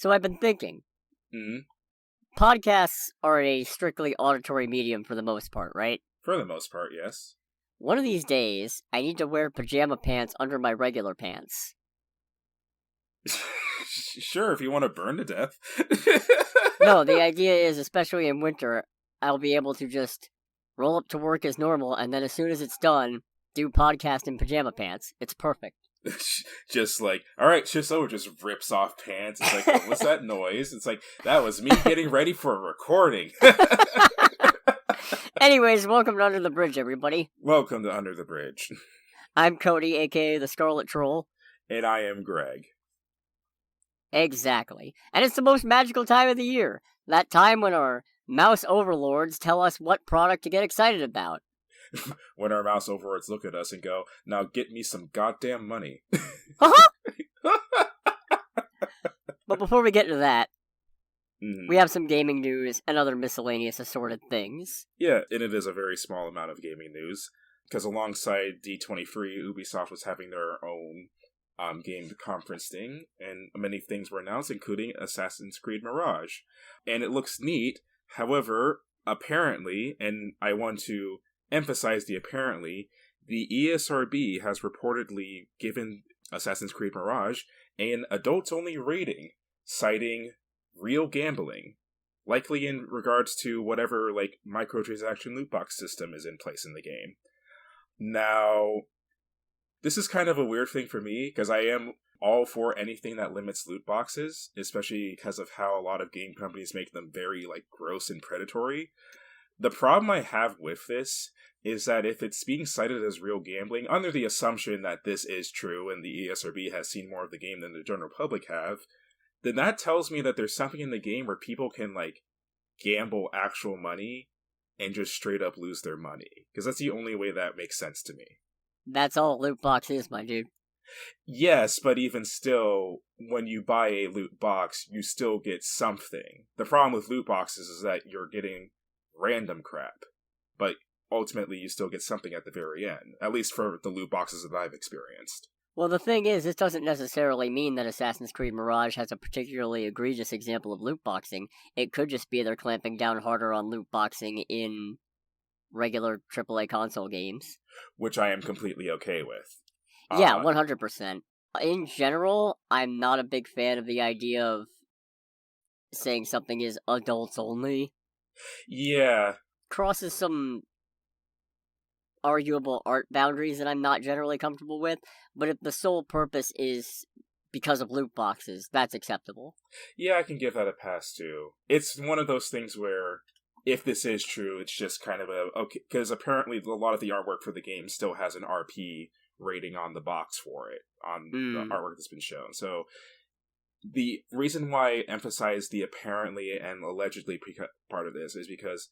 So I've been thinking. Mm-hmm. Podcasts are a strictly auditory medium for the most part, right? For the most part, yes. One of these days, I need to wear pajama pants under my regular pants. Sure, if you want to burn to death. No, the idea is, especially in winter, I'll be able to just roll up to work as normal, and then as soon as it's done, do podcast in pajama pants. It's perfect. Just like, alright, Shiso just rips off pants. It's like, oh, what's that noise? It's like, that was me getting ready for a recording. Anyways, welcome to Under the Bridge, everybody. Welcome to Under the Bridge. I'm Cody, aka the Scarlet Troll. And I am Greg. Exactly. And it's the most magical time of the year. That time when our mouse overlords tell us what product to get excited about. When our mouse overlords look at us and go, now get me some goddamn money. But before we get to that, we have some gaming news and other miscellaneous assorted things. Yeah, and it is a very small amount of gaming news, because alongside D23, Ubisoft was having their own game conference thing, and many things were announced, including Assassin's Creed Mirage. And it looks neat, however, apparently, and I want to emphasize the apparently, the ESRB has reportedly given Assassin's Creed Mirage an adults-only rating, citing real gambling, likely in regards to whatever, like, microtransaction loot box system is in place in the game. Now, this is kind of a weird thing for me, because I am all for anything that limits loot boxes, especially because of how a lot of game companies make them very, like, gross and predatory. The problem I have with this is that if it's being cited as real gambling, under the assumption that this is true and the ESRB has seen more of the game than the general public have, then that tells me that there's something in the game where people can, like, gamble actual money and just straight up lose their money. Because that's the only way that makes sense to me. That's all a loot box is, my dude. Yes, but even still, when you buy a loot box, you still get something. The problem with loot boxes is that you're getting random crap. But ultimately, you still get something at the very end. At least for the loot boxes that I've experienced. Well, the thing is, this doesn't necessarily mean that Assassin's Creed Mirage has a particularly egregious example of loot boxing. It could just be they're clamping down harder on loot boxing in regular AAA console games. Which I am completely okay with. Yeah, 100%. In general, I'm not a big fan of the idea of saying something is adults only. Yeah. Crosses some arguable art boundaries that I'm not generally comfortable with, but if the sole purpose is because of loot boxes, that's acceptable. Yeah, I can give that a pass too. It's one of those things where, if this is true, it's just kind of okay, because apparently a lot of the artwork for the game still has an RP rating on the box for it, on the artwork that's been shown. So, the reason why I emphasize the apparently and allegedly part of this is because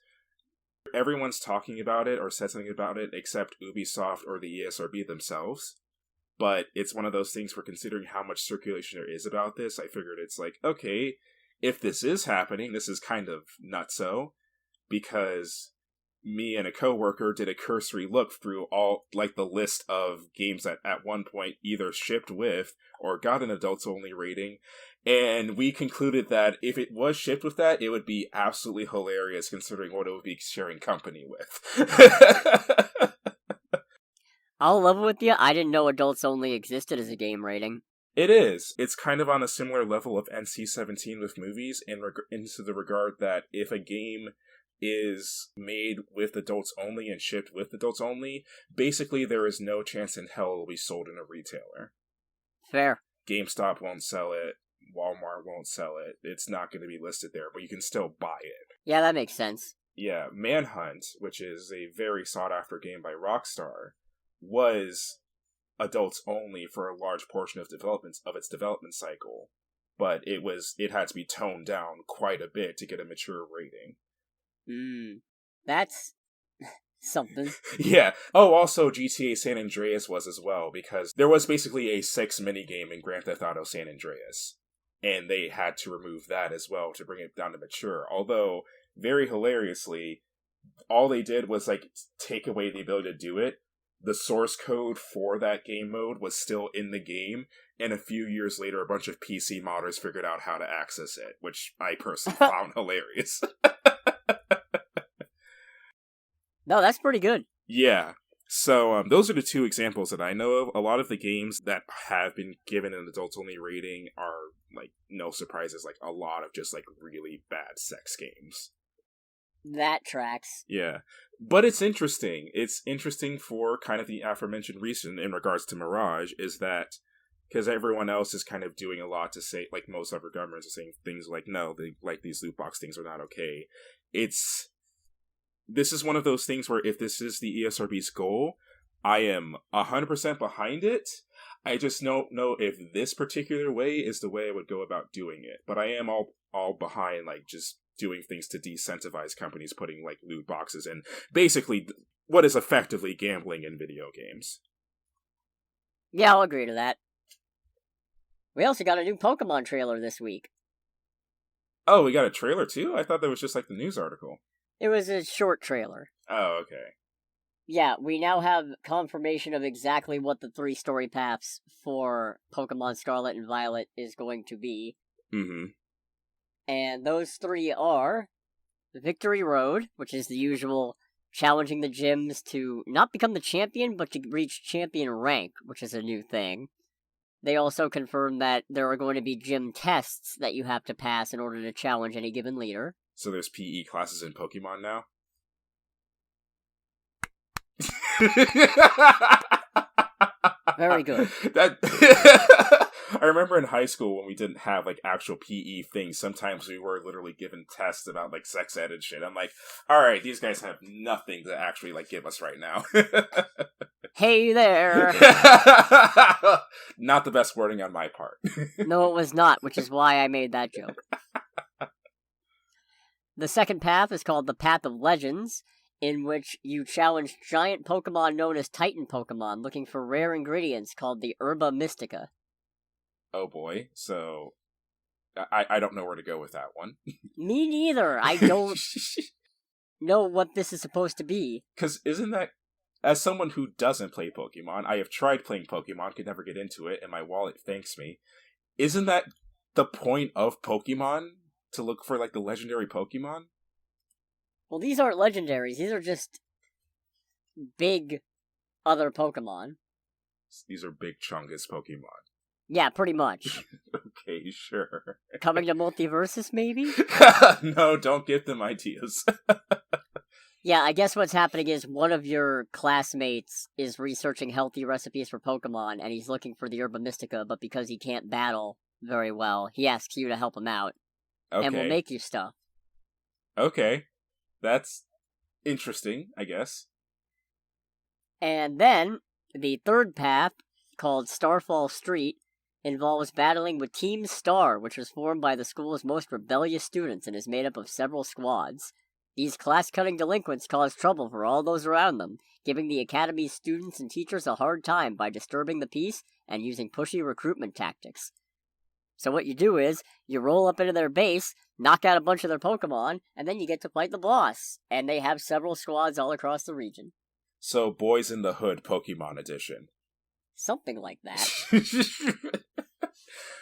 everyone's talking about it or said something about it except Ubisoft or the ESRB themselves. But it's one of those things where, considering how much circulation there is about this, I figured it's like, okay, if this is happening, this is kind of nutso, because me and a coworker did a cursory look through all, like, the list of games that at one point either shipped with or got an adults-only rating, and we concluded that if it was shipped with that, it would be absolutely hilarious considering what it would be sharing company with. I'll level with you, I didn't know adults only existed as a game rating. It is. It's kind of on a similar level of NC-17 with movies, into the regard that if a game is made with adults only and shipped with adults only, basically there is no chance in hell it will be sold in a retailer. Fair. GameStop won't sell it. Walmart won't sell it. It's not going to be listed there, but you can still buy it. Yeah, that makes sense. Yeah, Manhunt, which is a very sought-after game by Rockstar, was adults only for a large portion of its development cycle, but it had to be toned down quite a bit to get a mature rating. That's something. Yeah. Oh, also GTA San Andreas was as well, because there was basically a 6 minigame in Grand Theft Auto San Andreas, and they had to remove that as well to bring it down to mature. Although, very hilariously, all they did was, like, take away the ability to do it, the source code for that game mode was still in the game, and a few years later, a bunch of PC modders figured out how to access it, which I personally found hilarious. No, that's pretty good. Yeah. So those are the two examples that I know of. A lot of the games that have been given an adult-only rating are, like, no surprises, like, a lot of just, like, really bad sex games. That tracks. Yeah. But it's interesting. It's interesting for kind of the aforementioned reason in regards to Mirage, is that because everyone else is kind of doing a lot to say, like, most other governments are saying things like, no, like, these loot box things are not okay. This is one of those things where if this is the ESRB's goal, I am 100% behind it. I just don't know if this particular way is the way I would go about doing it. But I am all behind, like, just doing things to decentivize companies putting, like, loot boxes in basically what is effectively gambling in video games. Yeah, I'll agree to that. We also got a new Pokemon trailer this week. Oh, we got a trailer too? I thought that was just like the news article. It was a short trailer. Oh, okay. Yeah, we now have confirmation of exactly what the 3 story paths for Pokemon Scarlet and Violet is going to be. Mm-hmm. And those 3 are Victory Road, which is the usual challenging the gyms to not become the champion, but to reach champion rank, which is a new thing. They also confirmed that there are going to be gym tests that you have to pass in order to challenge any given leader. So there's PE classes in Pokemon now? Very good. I remember in high school when we didn't have, like, actual PE things, sometimes we were literally given tests about, like, sex ed and shit. I'm like, alright, these guys have nothing to actually, like, give us right now. Hey there! Not the best wording on my part. No, it was not, which is why I made that joke. The second path is called the Path of Legends, in which you challenge giant Pokemon known as Titan Pokemon, looking for rare ingredients called the Herba Mystica. Oh boy, so I don't know where to go with that one. Me neither. I don't know what this is supposed to be. Because isn't that, as someone who doesn't play Pokemon, I have tried playing Pokemon, could never get into it, and my wallet thanks me. Isn't that the point of Pokemon? To look for, like, the legendary Pokemon? Well, these aren't legendaries. These are just big other Pokemon. These are big Chungus Pokemon. Yeah, pretty much. Okay, sure. Coming to Multiversus, maybe? No, don't give them ideas. Yeah, I guess what's happening is one of your classmates is researching healthy recipes for Pokemon, and he's looking for the Herba Mystica, but because he can't battle very well, he asks you to help him out. Okay. And we'll make you stuff. Okay. That's interesting, I guess. And then, the third path, called Starfall Street, involves battling with Team Star, which was formed by the school's most rebellious students and is made up of several squads. These class-cutting delinquents cause trouble for all those around them, giving the academy's students and teachers a hard time by disturbing the peace and using pushy recruitment tactics. So what you do is, you roll up into their base, knock out a bunch of their Pokemon, and then you get to fight the boss. And they have several squads all across the region. So, Boys in the Hood Pokemon Edition. Something like that.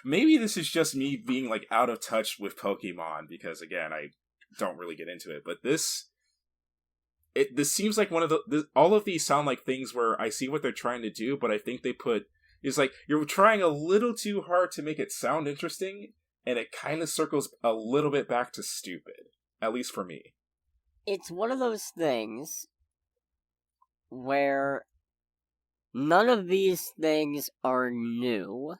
Maybe this is just me being, like, out of touch with Pokemon, because, again, I don't really get into it. But this seems like one of all of these sound like things where I see what they're trying to do, but I think they put... It's like, you're trying a little too hard to make it sound interesting, and it kind of circles a little bit back to stupid. At least for me. It's one of those things where none of these things are new.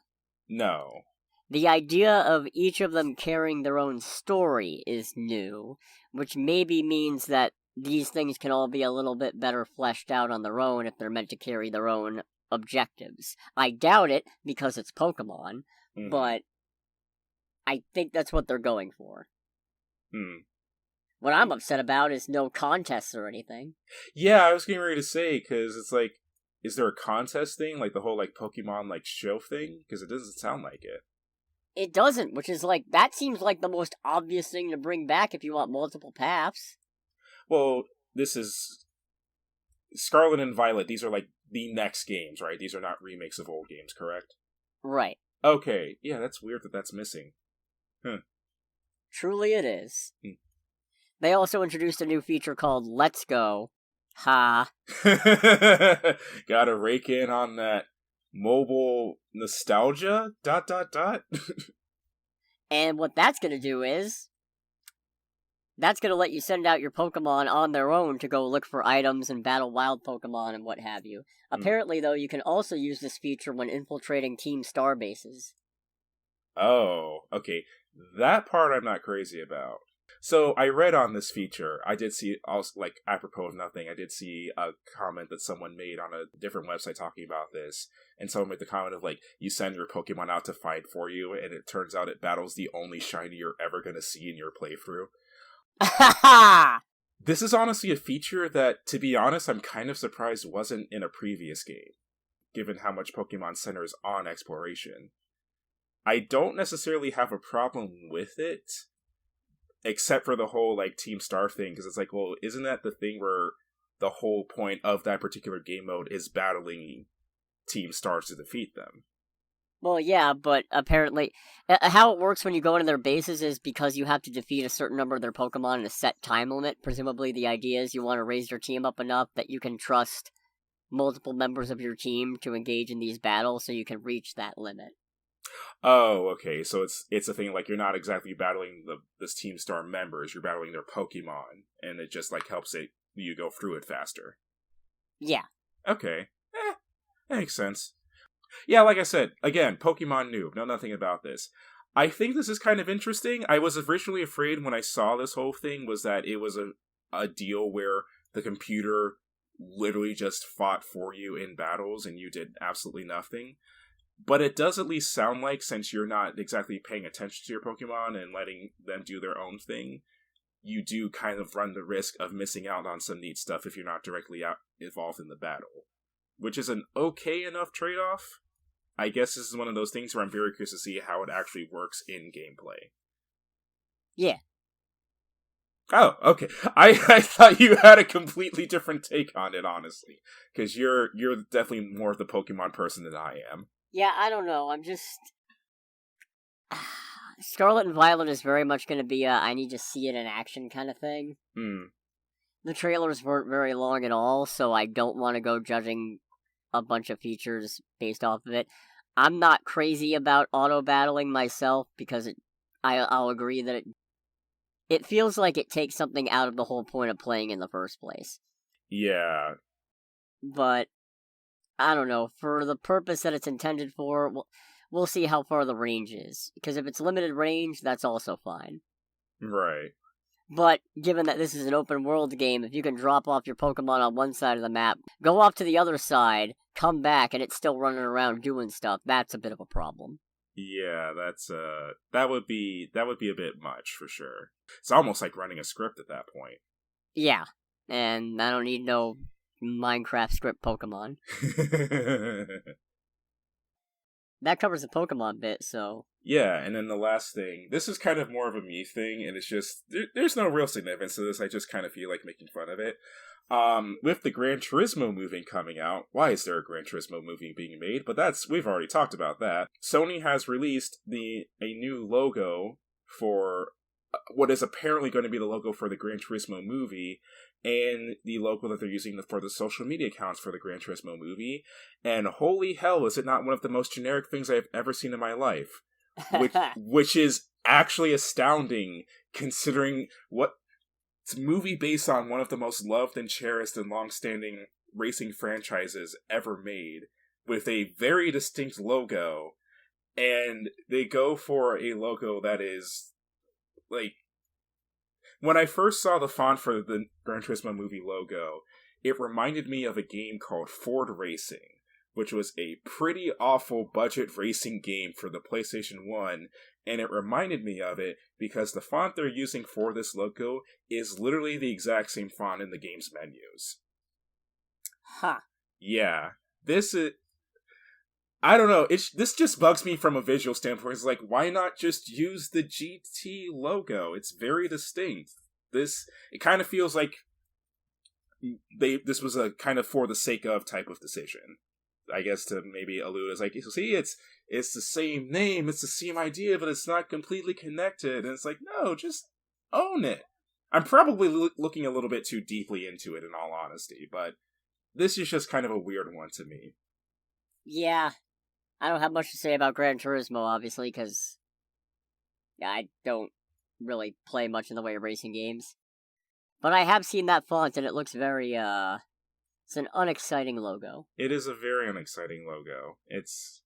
No. The idea of each of them carrying their own story is new, which maybe means that these things can all be a little bit better fleshed out on their own if they're meant to carry their own objectives. I doubt it, because it's Pokemon, but I think that's what they're going for. What I'm upset about is no contests or anything. Yeah, I was getting ready to say, because it's like, is there a contest thing? Like the whole, like, Pokemon, like, show thing? Because it doesn't sound like it. It doesn't, which is like, that seems like the most obvious thing to bring back if you want multiple paths. Well, this is Scarlet and Violet. These are, like, the next games, right? These are not remakes of old games, correct? Right. Okay, yeah, that's weird that that's missing. Huh. Truly it is. They also introduced a new feature called Let's Go. Ha. Gotta rake in on that mobile nostalgia, ... And what that's gonna do is... that's gonna let you send out your Pokemon on their own to go look for items and battle wild Pokemon and what have you. Apparently, though, you can also use this feature when infiltrating Team Star bases. Oh, okay. That part I'm not crazy about. So I read on this feature, I did see, also, like, apropos of nothing, I did see a comment that someone made on a different website talking about this, and someone made the comment of, like, you send your Pokemon out to fight for you, and it turns out it battles the only shiny you're ever going to see in your playthrough. This is honestly a feature that, to be honest, I'm kind of surprised wasn't in a previous game, given how much Pokemon centers on exploration. I don't necessarily have a problem with it, except for the whole, like, Team Star thing, because it's like, well, isn't that the thing where the whole point of that particular game mode is battling Team Stars to defeat them? Well, yeah, but apparently, how it works when you go into their bases is because you have to defeat a certain number of their Pokemon in a set time limit. Presumably the idea is you want to raise your team up enough that you can trust multiple members of your team to engage in these battles so you can reach that limit. Oh, okay, so it's a thing, like, you're not exactly battling this Team Star members, you're battling their Pokemon, and it just, like, helps you go through it faster. Yeah. Okay. Makes sense. Yeah, like I said, again, Pokemon noob, know nothing about this. I think this is kind of interesting. I was originally afraid when I saw this whole thing was that it was a deal where the computer literally just fought for you in battles and you did absolutely nothing. But it does at least sound like, since you're not exactly paying attention to your Pokemon and letting them do their own thing, you do kind of run the risk of missing out on some neat stuff if you're not directly involved in the battle. Which is an okay enough trade-off. I guess this is one of those things where I'm very curious to see how it actually works in gameplay. Yeah. Oh, okay. I thought you had a completely different take on it, honestly. Because you're definitely more of the Pokemon person than I am. Yeah, I don't know, I'm just... Scarlet and Violet is very much going to be a I need to see it in action kind of thing. The trailers weren't very long at all, so I don't want to go judging a bunch of features based off of it. I'm not crazy about auto-battling myself, because I'll agree that it feels like it takes something out of the whole point of playing in the first place. Yeah. But, I don't know, for the purpose that it's intended for, we'll see how far the range is. Because if it's limited range, that's also fine. Right. But, given that this is an open world game, if you can drop off your Pokemon on one side of the map, go off to the other side, come back, and it's still running around doing stuff, that's a bit of a problem. Yeah, that would be a bit much, for sure. It's almost like running a script at that point. Yeah, and I don't need no Minecraft script Pokemon. That covers the Pokemon bit, so... Yeah, and then the last thing, this is kind of more of a me thing, and it's just, there's no real significance to this, I just kind of feel like making fun of it. With the Gran Turismo movie coming out, why is there a Gran Turismo movie being made? But we've already talked about that. Sony has released a new logo for what is apparently going to be the logo for the Gran Turismo movie, and the logo that they're using for the social media accounts for the Gran Turismo movie, and holy hell, is it not one of the most generic things I've ever seen in my life. Which is actually astounding, considering what it's a movie based on one of the most loved and cherished and long-standing racing franchises ever made, with a very distinct logo, and they go for a logo that is, like, when I first saw the font for the Gran Turismo movie logo, it reminded me of a game called Ford Racing, which was a pretty awful budget racing game for the PlayStation 1, and it reminded me of it because the font they're using for this logo is literally the exact same font in the game's menus. Huh. Yeah. This is... I don't know, this just bugs me from a visual standpoint. It's like, why not just use the GT logo? It's very distinct. It kind of feels like this was a kind of for the sake of type of decision. I guess to maybe allude as like, see, it's the same name, it's the same idea, but it's not completely connected. And it's like, no, just own it. I'm probably looking a little bit too deeply into it, in all honesty, but this is just kind of a weird one to me. Yeah, I don't have much to say about Gran Turismo, obviously, because I don't really play much in the way of racing games. But I have seen that font, and it looks very, it's an unexciting logo. It is a very unexciting logo. It's,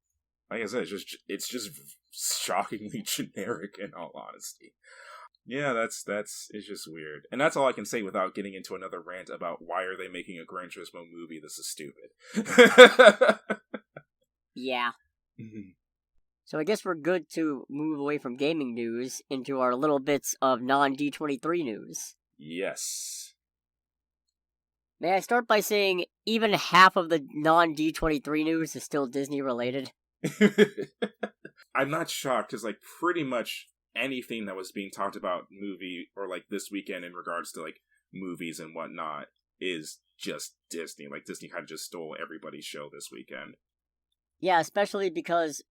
like I said, it's just shockingly generic, in all honesty. Yeah, it's just weird. And that's all I can say without getting into another rant about why are they making a Gran Turismo movie? This is stupid. Yeah. So I guess we're good to move away from gaming news into our little bits of non-D23 news. Yes. May I start by saying even half of the non-D23 news is still Disney-related? I'm not shocked, because, like, pretty much anything that was being talked about movie, or, like, this weekend in regards to, like, movies and whatnot, is just Disney. Like, Disney kind of just stole everybody's show this weekend. Yeah, especially because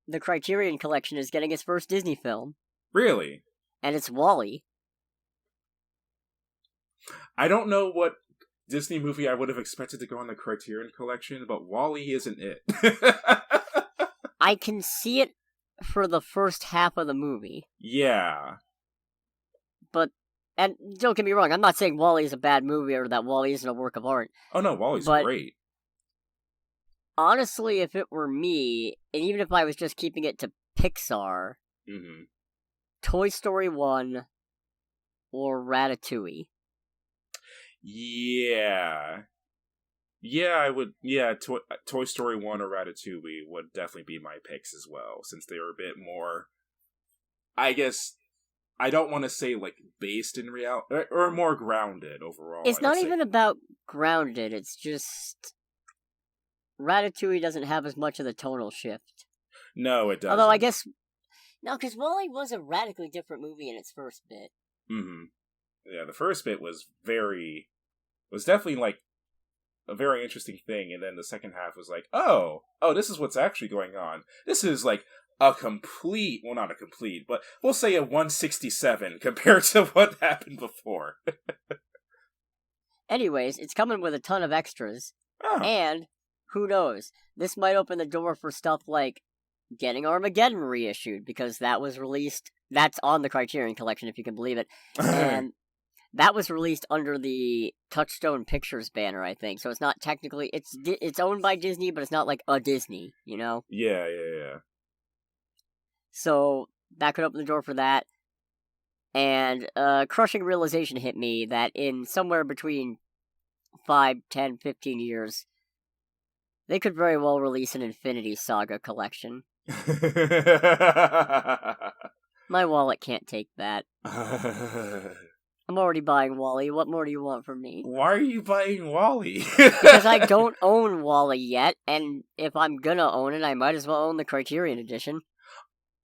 the Criterion Collection is getting its first Disney film. Really? And it's WALL-E. I don't know what Disney movie I would have expected to go on the Criterion Collection, but WALL-E isn't it. I can see it for the first half of the movie. Yeah. But, and don't get me wrong, I'm not saying WALL-E is a bad movie or that WALL-E isn't a work of art. Oh no, WALL-E's great. Honestly, if it were me, and even if I was just keeping it to Pixar, Toy Story 1 or Ratatouille. Yeah. Yeah, I would. Yeah, Toy Story 1 or Ratatouille would definitely be my picks as well, since they were a bit more, I guess, I don't want to say, like, based in reality, or more grounded overall. It's not even about grounded, it's just Ratatouille doesn't have as much of the tonal shift. No, it doesn't. Although, I guess, no, because WALL-E was a radically different movie in its first bit. Yeah, the first bit was definitely, like, a very interesting thing, and then the second half was like, oh, this is what's actually going on. This is, like, a complete, well, not a complete, but we'll say a 167 compared to what happened before. Anyways, it's coming with a ton of extras, and, who knows, this might open the door for stuff like getting Armageddon reissued, because that was released, that's on the Criterion Collection, if you can believe it, and that was released under the Touchstone Pictures banner, I think. So it's not technically, it's owned by Disney, but it's not like a Disney, you know? Yeah. So that could open the door for that. And crushing realization hit me that in somewhere between 5, 10, 15 years, they could very well release an Infinity Saga collection. My wallet can't take that. I'm already buying WALL-E. What more do you want from me? Why are you buying WALL-E? Because I don't own WALL-E yet, and if I'm gonna own it, I might as well own the Criterion Edition.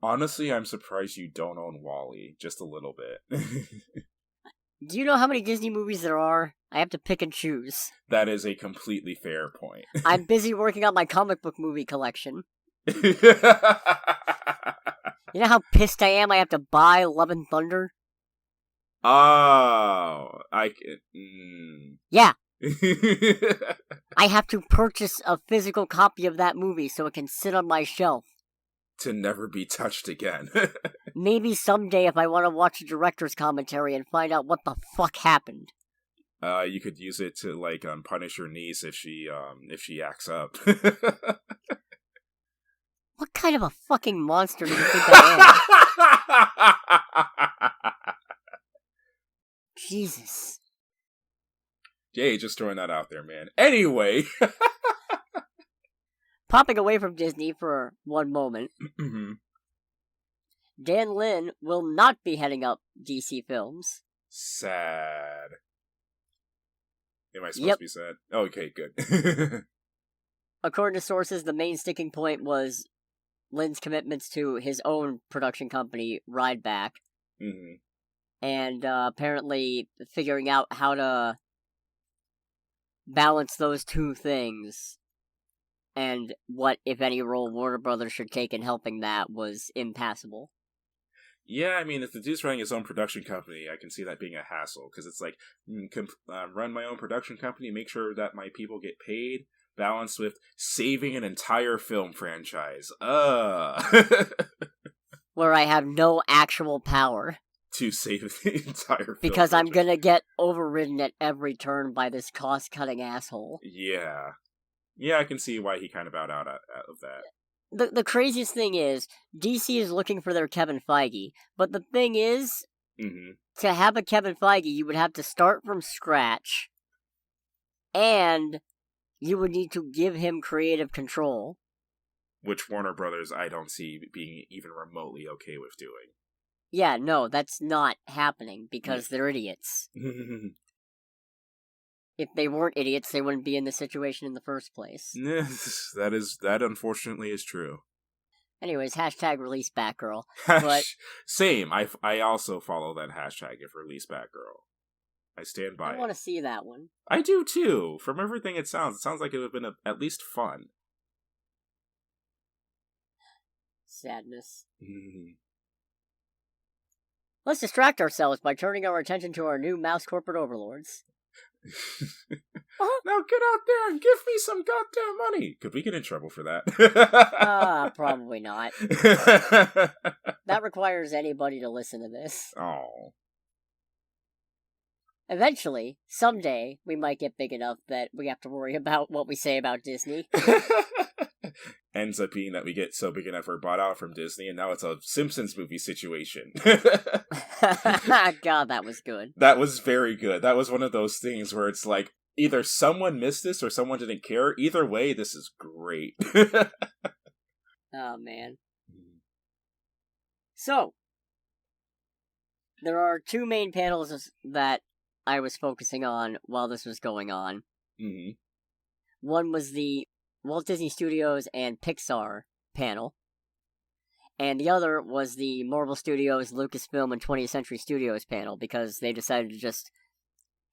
Honestly, I'm surprised you don't own WALL-E. Just a little bit. Do you know how many Disney movies there are? I have to pick and choose. That is a completely fair point. I'm busy working on my comic book movie collection. You know how pissed I am I have to buy Love and Thunder? Oh, Yeah. I have to purchase a physical copy of that movie so it can sit on my shelf. To never be touched again. Maybe someday if I want to watch a director's commentary and find out what the fuck happened. You could use it to, like, punish your niece if she acts up. What kind of a fucking monster do you think I am? Jesus. Jay, just throwing that out there, man. Anyway. Popping away from Disney for one moment. Dan Lin will not be heading up DC Films. Sad. Am I supposed to be sad? Okay, good. According to sources, the main sticking point was Lin's commitments to his own production company, Rideback. And apparently figuring out how to balance those two things, and what, if any, role Warner Brothers should take in helping that was impassable. Yeah, I mean, if the dude's running his own production company, I can see that being a hassle, because it's like, run my own production company, make sure that my people get paid, balanced with saving an entire film franchise. Where I have no actual power. To save the entire film because I'm franchise. gonna get overridden at every turn by this cost-cutting asshole. Yeah. Yeah, I can see why he kind of bowed out of that. The craziest thing is, DC is looking for their Kevin Feige, but the thing is, to have a Kevin Feige, you would have to start from scratch, and you would need to give him creative control. Which Warner Brothers I don't see being even remotely okay with doing. Yeah, no, that's not happening, because they're idiots. If they weren't idiots, they wouldn't be in this situation in the first place. That unfortunately is true. Anyways, hashtag release Batgirl. But same. I also follow that hashtag if release Batgirl. I stand by it. I want to see that one. I do too. From everything it sounds like it would have been at least fun. Sadness. Let's distract ourselves by turning our attention to our new mouse corporate overlords. Now get out there and give me some goddamn money. Could we get in trouble for that? Probably not. That requires anybody to listen to this. Oh. Eventually, someday, we might get big enough that we have to worry about what we say about Disney. Ends up being that we get so big enough we're bought out from Disney, and now it's a Simpsons movie situation. God, that was good. That was very good. That was one of those things where it's like, either someone missed this or someone didn't care. Either way, this is great. Oh, man. So, there are two main panels that I was focusing on while this was going on. One was the Walt Disney Studios and Pixar panel, and the other was the Marvel Studios, Lucasfilm, and 20th Century Studios panel, because they decided to just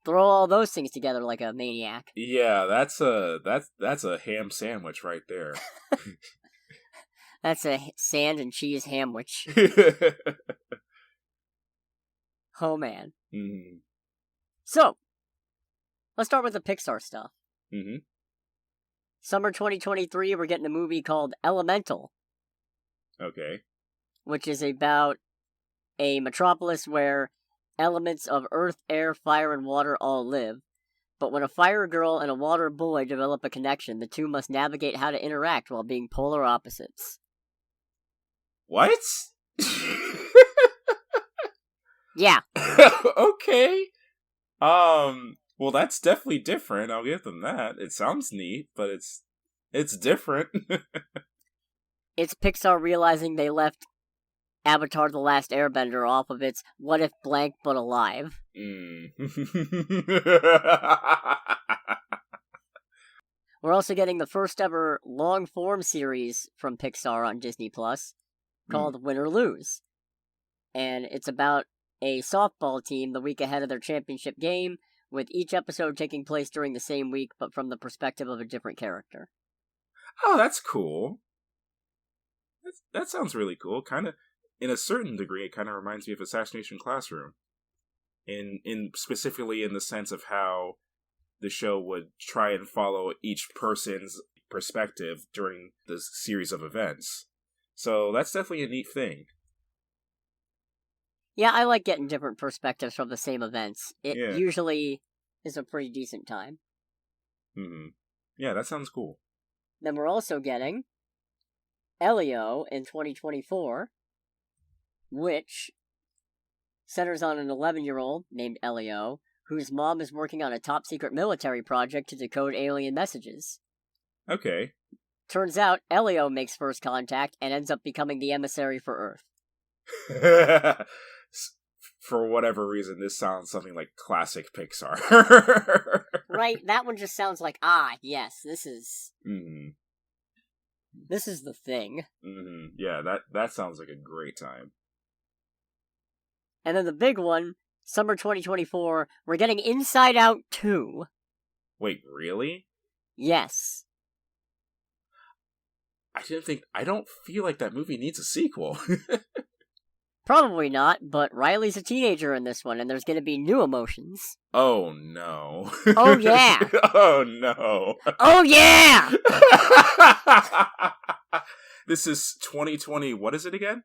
throw all those things together like a maniac. Yeah, that's a ham sandwich right there. That's a sand and cheese hamwich. Oh, man. So, let's start with the Pixar stuff. Summer 2023, we're getting a movie called Elemental. Okay. Which is about a metropolis where elements of earth, air, fire, and water all live. But when a fire girl and a water boy develop a connection, the two must navigate how to interact while being polar opposites. What? Yeah. Okay. Well, that's definitely different. I'll give them that. It sounds neat, but it's different. It's Pixar realizing they left Avatar: The Last Airbender off of its what if blank but alive. We're also getting the first ever long-form series from Pixar on Disney Plus called Win or Lose. And it's about a softball team the week ahead of their championship game, with each episode taking place during the same week, but from the perspective of a different character. Oh, that's cool. That sounds really cool. Kind of, in a certain degree, it kind of reminds me of Assassination Classroom. In specifically in the sense of how the show would try and follow each person's perspective during the series of events. So that's definitely a neat thing. Yeah, I like getting different perspectives from the same events. It usually is a pretty decent time. Yeah, that sounds cool. Then we're also getting Elio in 2024, which centers on an 11-year-old named Elio, whose mom is working on a top-secret military project to decode alien messages. Okay. Turns out, Elio makes first contact and ends up becoming the emissary for Earth. For whatever reason, this sounds something like classic Pixar. Right? That one just sounds like, yes, this is... This is the thing. Yeah, that sounds like a great time. And then the big one, summer 2024, we're getting Inside Out 2. Wait, really? Yes. I don't feel like that movie needs a sequel. Probably not, but Riley's a teenager in this one, and there's gonna be new emotions. Oh no. Oh yeah! Oh no. Oh yeah! This is 2020, what is it again?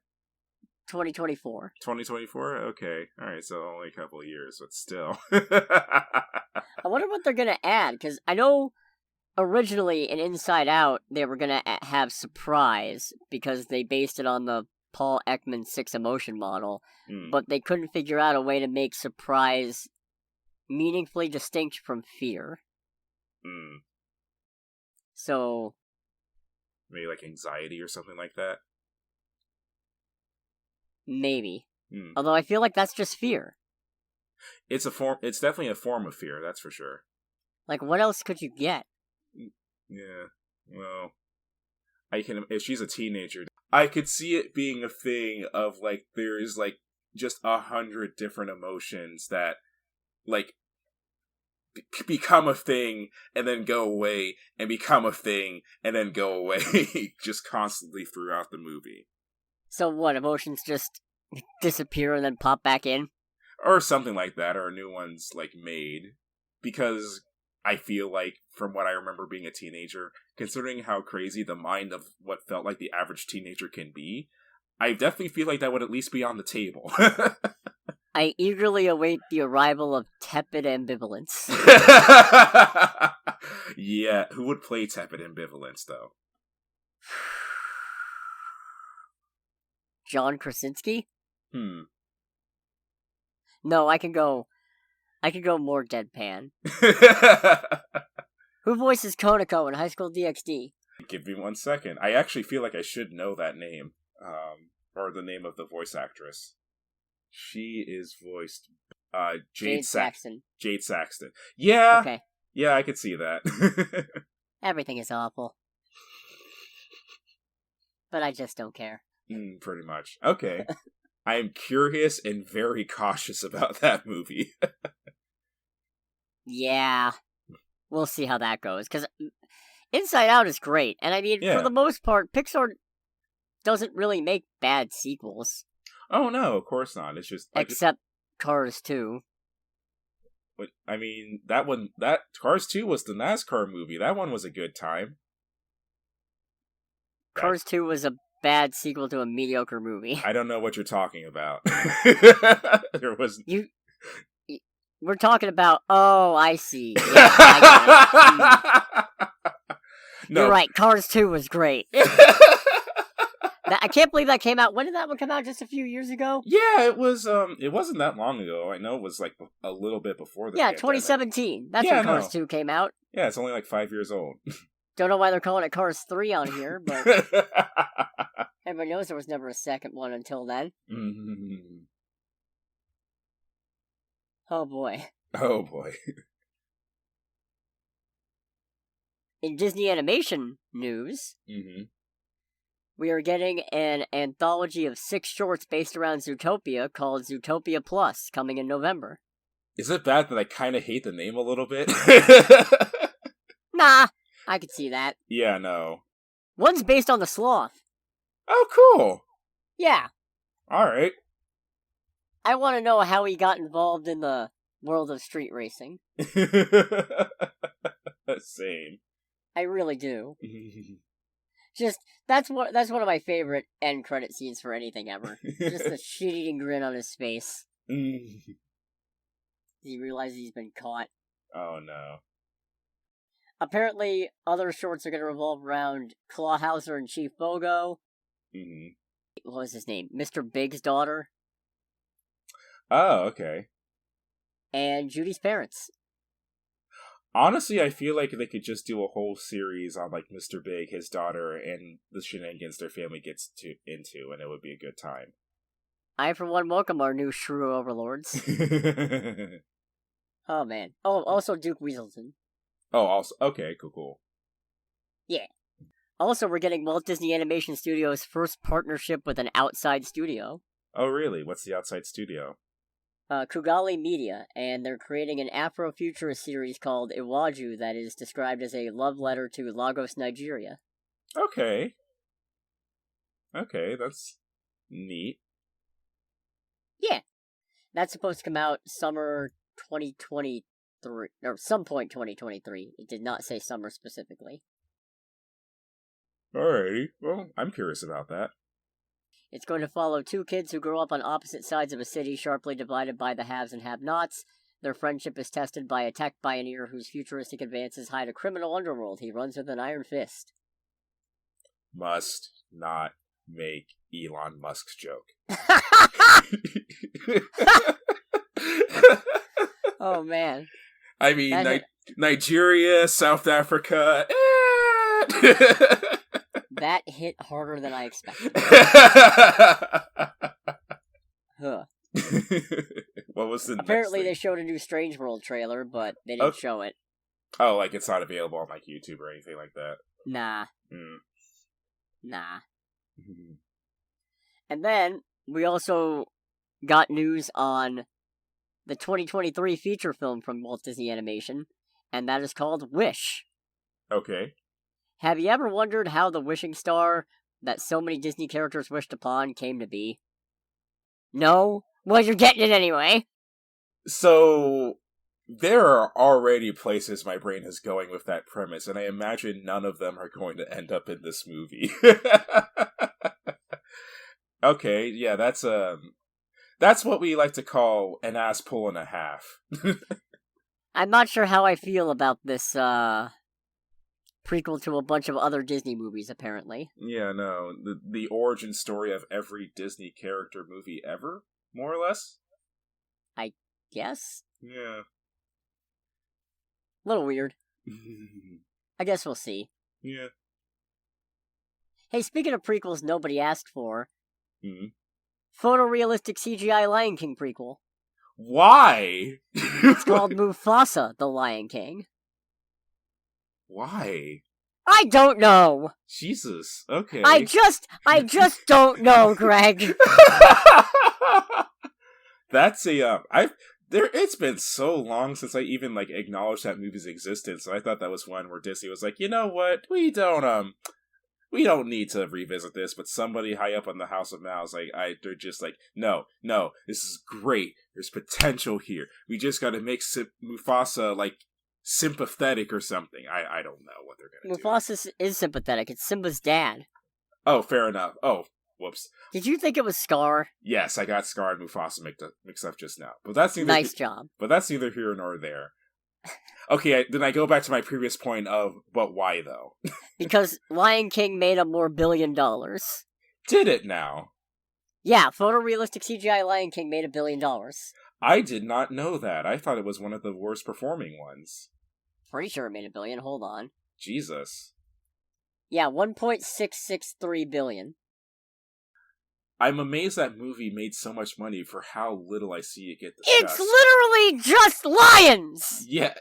2024. 2024? Okay. Alright, so only a couple of years, but still. I wonder what they're gonna add, because I know originally in Inside Out, they were gonna have surprise, because they based it on the Paul Ekman 6 emotion model, but they couldn't figure out a way to make surprise meaningfully distinct from fear. So... maybe like anxiety or something like that? Maybe. Although I feel like that's just fear. It's definitely a form of fear, that's for sure. Like, what else could you get? Yeah, well... if she's a teenager, I could see it being a thing of, like, there's, like, just 100 different emotions that, like, become a thing and then go away, and become a thing and then go away, just constantly throughout the movie. So what, emotions just disappear and then pop back in? Or something like that, or new ones, like, made. Because I feel like, from what I remember being a teenager, considering how crazy the mind of what felt like the average teenager can be, I definitely feel like that would at least be on the table. I eagerly await the arrival of tepid ambivalence. Yeah, who would play tepid ambivalence, though? John Krasinski? No, I can go more deadpan. Who voices Konako in High School DxD? Give me 1 second. I actually feel like I should know that name. Or the name of the voice actress. She is voiced Jade Saxton. Jade Saxton. Yeah. Okay. Yeah, I could see that. Everything is awful. But I just don't care. Pretty much. Okay. I am curious and very cautious about that movie. Yeah. We'll see how that goes. Because Inside Out is great. And I mean, for the most part, Pixar doesn't really make bad sequels. Oh, no, of course not. It's just... Except Cars 2. But, I mean, that Cars 2 was the NASCAR movie. That one was a good time. Cars 2 was a bad sequel to a mediocre movie. I don't know what you're talking about. There was... We're talking about... Oh, I see. Yeah, I get it. No. You're right, Cars 2 was great. I can't believe that came out. When did that one come out? Just a few years ago? Yeah, it was. It wasn't that long ago. I know it was like a little bit before the pandemic. 2017. That's when Cars 2 came out. Yeah, it's only like 5 years old. Don't know why they're calling it Cars 3 on here, but everybody knows there was never a second one until then. Oh boy. Oh boy. In Disney animation news, we are getting an anthology of 6 shorts based around Zootopia called Zootopia Plus, coming in November. Is it bad that I kind of hate the name a little bit? Nah, I could see that. Yeah, no. One's based on the sloth. Oh, cool. Yeah. Alright. I want to know how he got involved in the world of street racing. Same. I really do. Just, that's one of my favorite end credit scenes for anything ever. Just a shit-eating grin on his face. He realizes he's been caught. Oh no. Apparently, other shorts are going to revolve around Clawhauser and Chief Bogo. What was his name? Mr. Big's daughter. Oh, okay. And Judy's parents. Honestly, I feel like they could just do a whole series on, like, Mr. Big, his daughter, and the shenanigans their family gets into, and it would be a good time. I, for one, welcome our new shrew overlords. Oh, man. Oh, also Duke Weaselton. Oh, also, okay, cool. Yeah. Also, we're getting Walt Disney Animation Studios' first partnership with an outside studio. Oh, really? What's the outside studio? Kugali Media, and they're creating an Afrofuturist series called Iwaju that is described as a love letter to Lagos, Nigeria. Okay. Okay, that's neat. Yeah. That's supposed to come out summer 2023, or some point 2023. It did not say summer specifically. Alrighty. Well, I'm curious about that. It's going to follow two kids who grow up on opposite sides of a city sharply divided by the haves and have-nots. Their friendship is tested by a tech pioneer whose futuristic advances hide a criminal underworld he runs with an iron fist. Must not make Elon Musk's joke. Oh, man. I mean, Nigeria, South Africa... That hit harder than I expected. Huh. What was the Apparently they showed a new Strange World trailer, but they didn't show it. Oh, like it's not available on like YouTube or anything like that? Nah. Mm. Nah. And then, we also got news on the 2023 feature film from Walt Disney Animation, and that is called Wish. Okay. Have you ever wondered how the wishing star that so many Disney characters wished upon came to be? No? Well, you're getting it anyway. So, there are already places my brain is going with that premise, and I imagine none of them are going to end up in this movie. Okay, yeah, that's what we like to call an ass pull and a half. I'm not sure how I feel about this, prequel to a bunch of other Disney movies, apparently. Yeah, no. The origin story of every Disney character movie ever, more or less? I guess? Yeah. A little weird. I guess we'll see. Yeah. Hey, speaking of prequels nobody asked for, photorealistic CGI Lion King prequel. Why? It's called Mufasa, the Lion King. Why? I don't know. Jesus. Okay. I just don't know, Greg. That's it's been so long since I even acknowledged that movie's existence. And I thought that was one where Disney was like, you know what, we don't need to revisit this. But somebody high up on the House of Mouse, they're just like, no, this is great. There's potential here. We just got to make Mufasa sympathetic or something. I don't know what they're gonna do. Mufasa is sympathetic. It's Simba's dad. Oh, fair enough. Oh, whoops. Did you think it was Scar? Yes, I got Scar and Mufasa mixed up just now. But that's nice job. But that's neither here nor there. Okay, then I go back to my previous point of, but why though? Because Lion King made more $1 billion. Did it now? Yeah, photorealistic CGI Lion King made $1 billion. I did not know that. I thought it was one of the worst performing ones. Pretty sure it made $1 billion. Hold on. Jesus. Yeah, 1.663 billion. I'm amazed that movie made so much money for how little I see it get discussed. It's literally just lions. Yeah,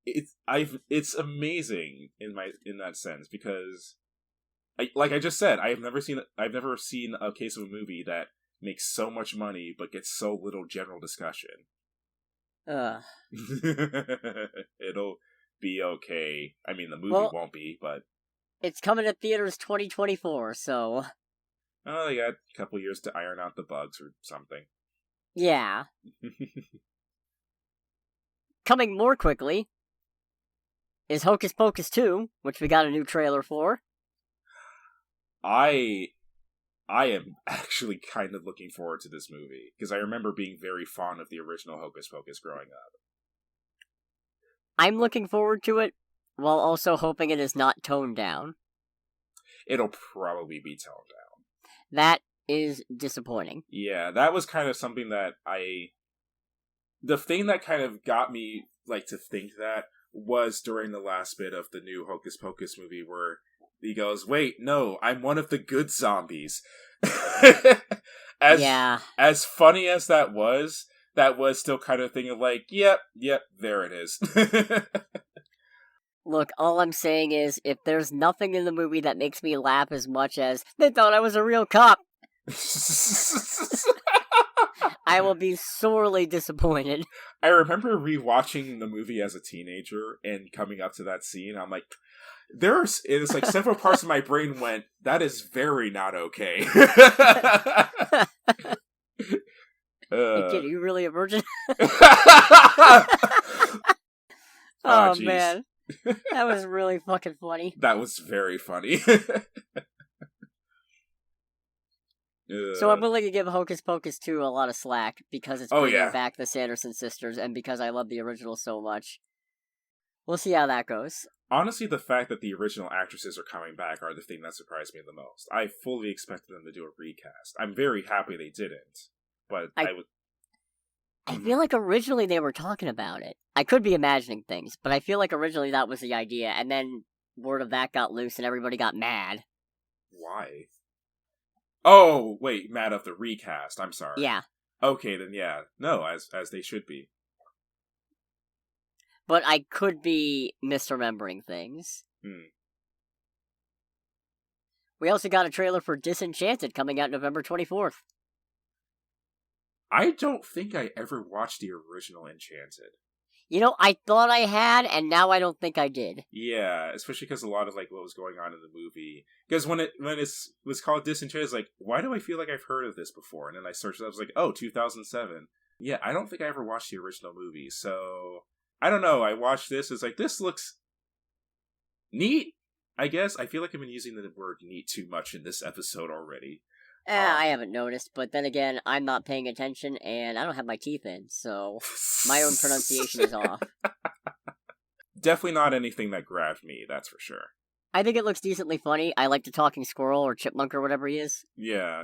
it's amazing in that sense because, like I just said, I've never seen a case of a movie that makes so much money but gets so little general discussion. It'll be okay. I mean, the movie won't be, but it's coming to theaters 2024, so oh, they got a couple years to iron out the bugs or something. Yeah. Coming more quickly is Hocus Pocus 2, which we got a new trailer for. I am actually kind of looking forward to this movie, because I remember being very fond of the original Hocus Pocus growing up. I'm looking forward to it, while also hoping it is not toned down. It'll probably be toned down. That is disappointing. Yeah, that was kind of something that the thing that kind of got me, to think that was during the last bit of the new Hocus Pocus movie where he goes, wait, no, I'm one of the good zombies. As funny as that was still kind of thinking yep, there it is. Look, all I'm saying is, if there's nothing in the movie that makes me laugh as much as, they thought I was a real cop, I will be sorely disappointed. I remember rewatching the movie as a teenager and coming up to that scene. I'm like, it's like several parts of my brain went, that is very not okay. Hey kid, are you really a virgin? Oh man. That was really fucking funny. That was very funny. So I'm willing to give Hocus Pocus 2 a lot of slack because it's bringing back the Sanderson sisters and because I love the original so much. We'll see how that goes. Honestly, the fact that the original actresses are coming back are the thing that surprised me the most. I fully expected them to do a recast. I'm very happy they didn't, but I feel like originally they were talking about it. I could be imagining things, but I feel like originally that was the idea, and then word of that got loose and everybody got mad. Why? Oh, wait, mad of the recast. I'm sorry. Yeah. Okay, then yeah. No, as they should be. But I could be misremembering things. We also got a trailer for Disenchanted coming out November 24th. I don't think I ever watched the original Enchanted. You know, I thought I had, and now I don't think I did. Yeah, especially because a lot of like what was going on in the movie. Because when it was called Disenchanted, it's like, why do I feel like I've heard of this before? And then I searched it, I was like, oh, 2007. Yeah, I don't think I ever watched the original movie, so I don't know. I watched this, it's like, this looks neat, I guess. I feel like I've been using the word neat too much in this episode already. I haven't noticed, but then again, I'm not paying attention, and I don't have my teeth in, so my own pronunciation is off. Definitely not anything that grabbed me, that's for sure. I think it looks decently funny. I like the talking squirrel, or chipmunk, or whatever he is. Yeah,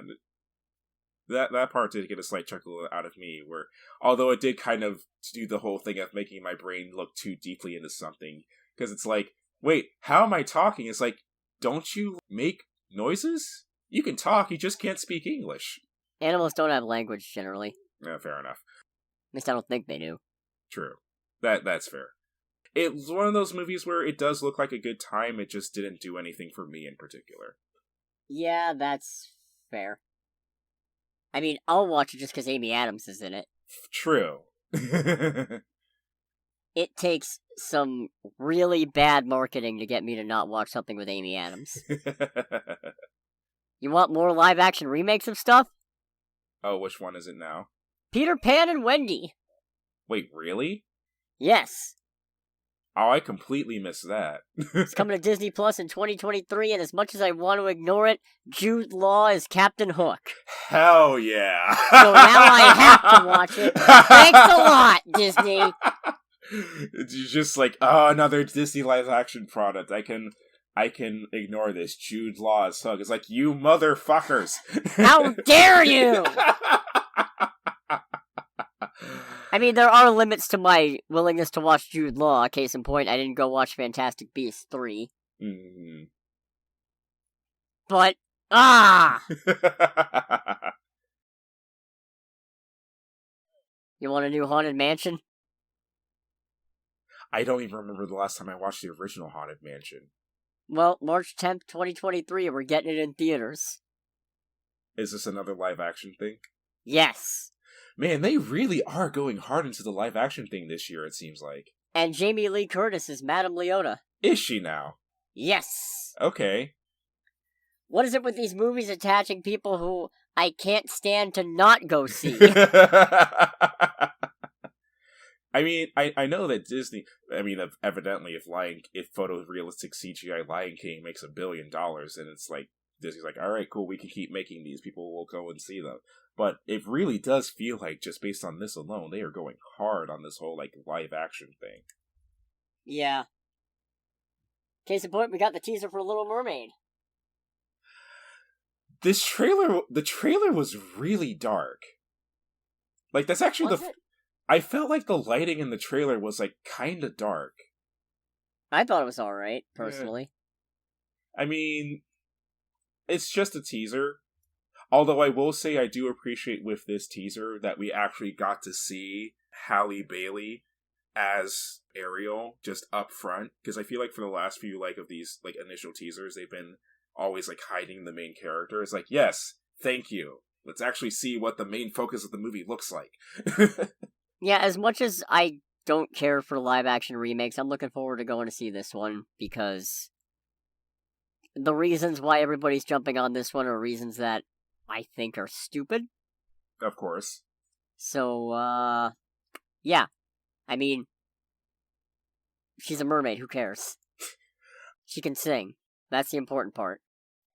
that part did get a slight chuckle out of me, where, although it did kind of do the whole thing of making my brain look too deeply into something, because it's like, wait, how am I talking? It's like, don't you make noises? You can talk, you just can't speak English. Animals don't have language, generally. Yeah, fair enough. At least I don't think they do. True. That's fair. It's one of those movies where it does look like a good time, it just didn't do anything for me in particular. Yeah, that's fair. I mean, I'll watch it just because Amy Adams is in it. True. It takes some really bad marketing to get me to not watch something with Amy Adams. You want more live-action remakes of stuff? Oh, which one is it now? Peter Pan and Wendy. Wait, really? Yes. Oh, I completely missed that. It's coming to Disney Plus in 2023, and as much as I want to ignore it, Jude Law is Captain Hook. Hell yeah. So now I have to watch it. Thanks a lot, Disney. It's just like, oh, another Disney live-action product. I can ignore this. Jude Law as Hook. It's like, you motherfuckers. How dare you! I mean, there are limits to my willingness to watch Jude Law. Case in point, I didn't go watch Fantastic Beasts 3. Mm-hmm. But, You want a new Haunted Mansion? I don't even remember the last time I watched the original Haunted Mansion. Well, March 10th, 2023, we're getting it in theaters. Is this another live-action thing? Yes. Man, they really are going hard into the live-action thing this year, it seems like. And Jamie Lee Curtis is Madame Leota. Is she now? Yes. Okay. What is it with these movies attaching people who I can't stand to not go see? I mean, I know that Disney, evidently if photorealistic CGI Lion King makes $1 billion, and it's like, Disney's like, alright, cool, we can keep making these, people will go and see them. But it really does feel like, just based on this alone, they are going hard on this whole, like, live-action thing. Yeah. Case in point, we got the teaser for Little Mermaid. The trailer was really dark. Like, that's actually I felt like the lighting in the trailer was, like, kinda dark. I thought it was alright, personally. Yeah. I mean, it's just a teaser. Although I will say I do appreciate with this teaser that we actually got to see Halle Bailey as Ariel just up front. Because I feel like for the last few, like, of these, like, initial teasers, they've been always, like, hiding the main character. It's like, yes, thank you. Let's actually see what the main focus of the movie looks like. Yeah, as much as I don't care for live-action remakes, I'm looking forward to going to see this one, because the reasons why everybody's jumping on this one are reasons that I think are stupid. Of course. So, yeah. I mean, she's a mermaid, who cares? She can sing. That's the important part.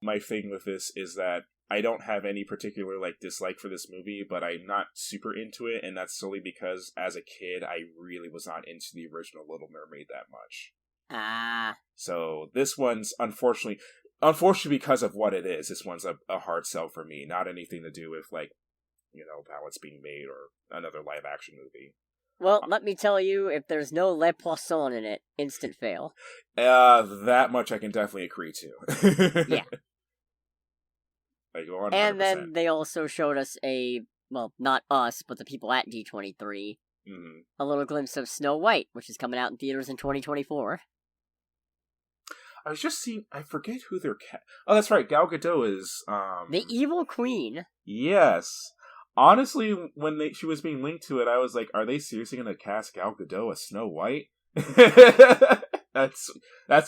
My thing with this is that I don't have any particular, dislike for this movie, but I'm not super into it, and that's solely because, as a kid, I really was not into the original Little Mermaid that much. Ah. So, this one's, unfortunately because of what it is, this one's a hard sell for me. Not anything to do with, how it's being made, or another live-action movie. Well, let me tell you, if there's no Le Poisson in it, instant fail. That much I can definitely agree to. Yeah. 100%. And then they also showed us not us, but the people at D23, a little glimpse of Snow White, which is coming out in theaters in 2024. I was just seeing, I forget who they're oh, that's right, Gal Gadot is, the Evil Queen. Yes. Honestly, when she was being linked to it, I was like, are they seriously going to cast Gal Gadot as Snow White? That's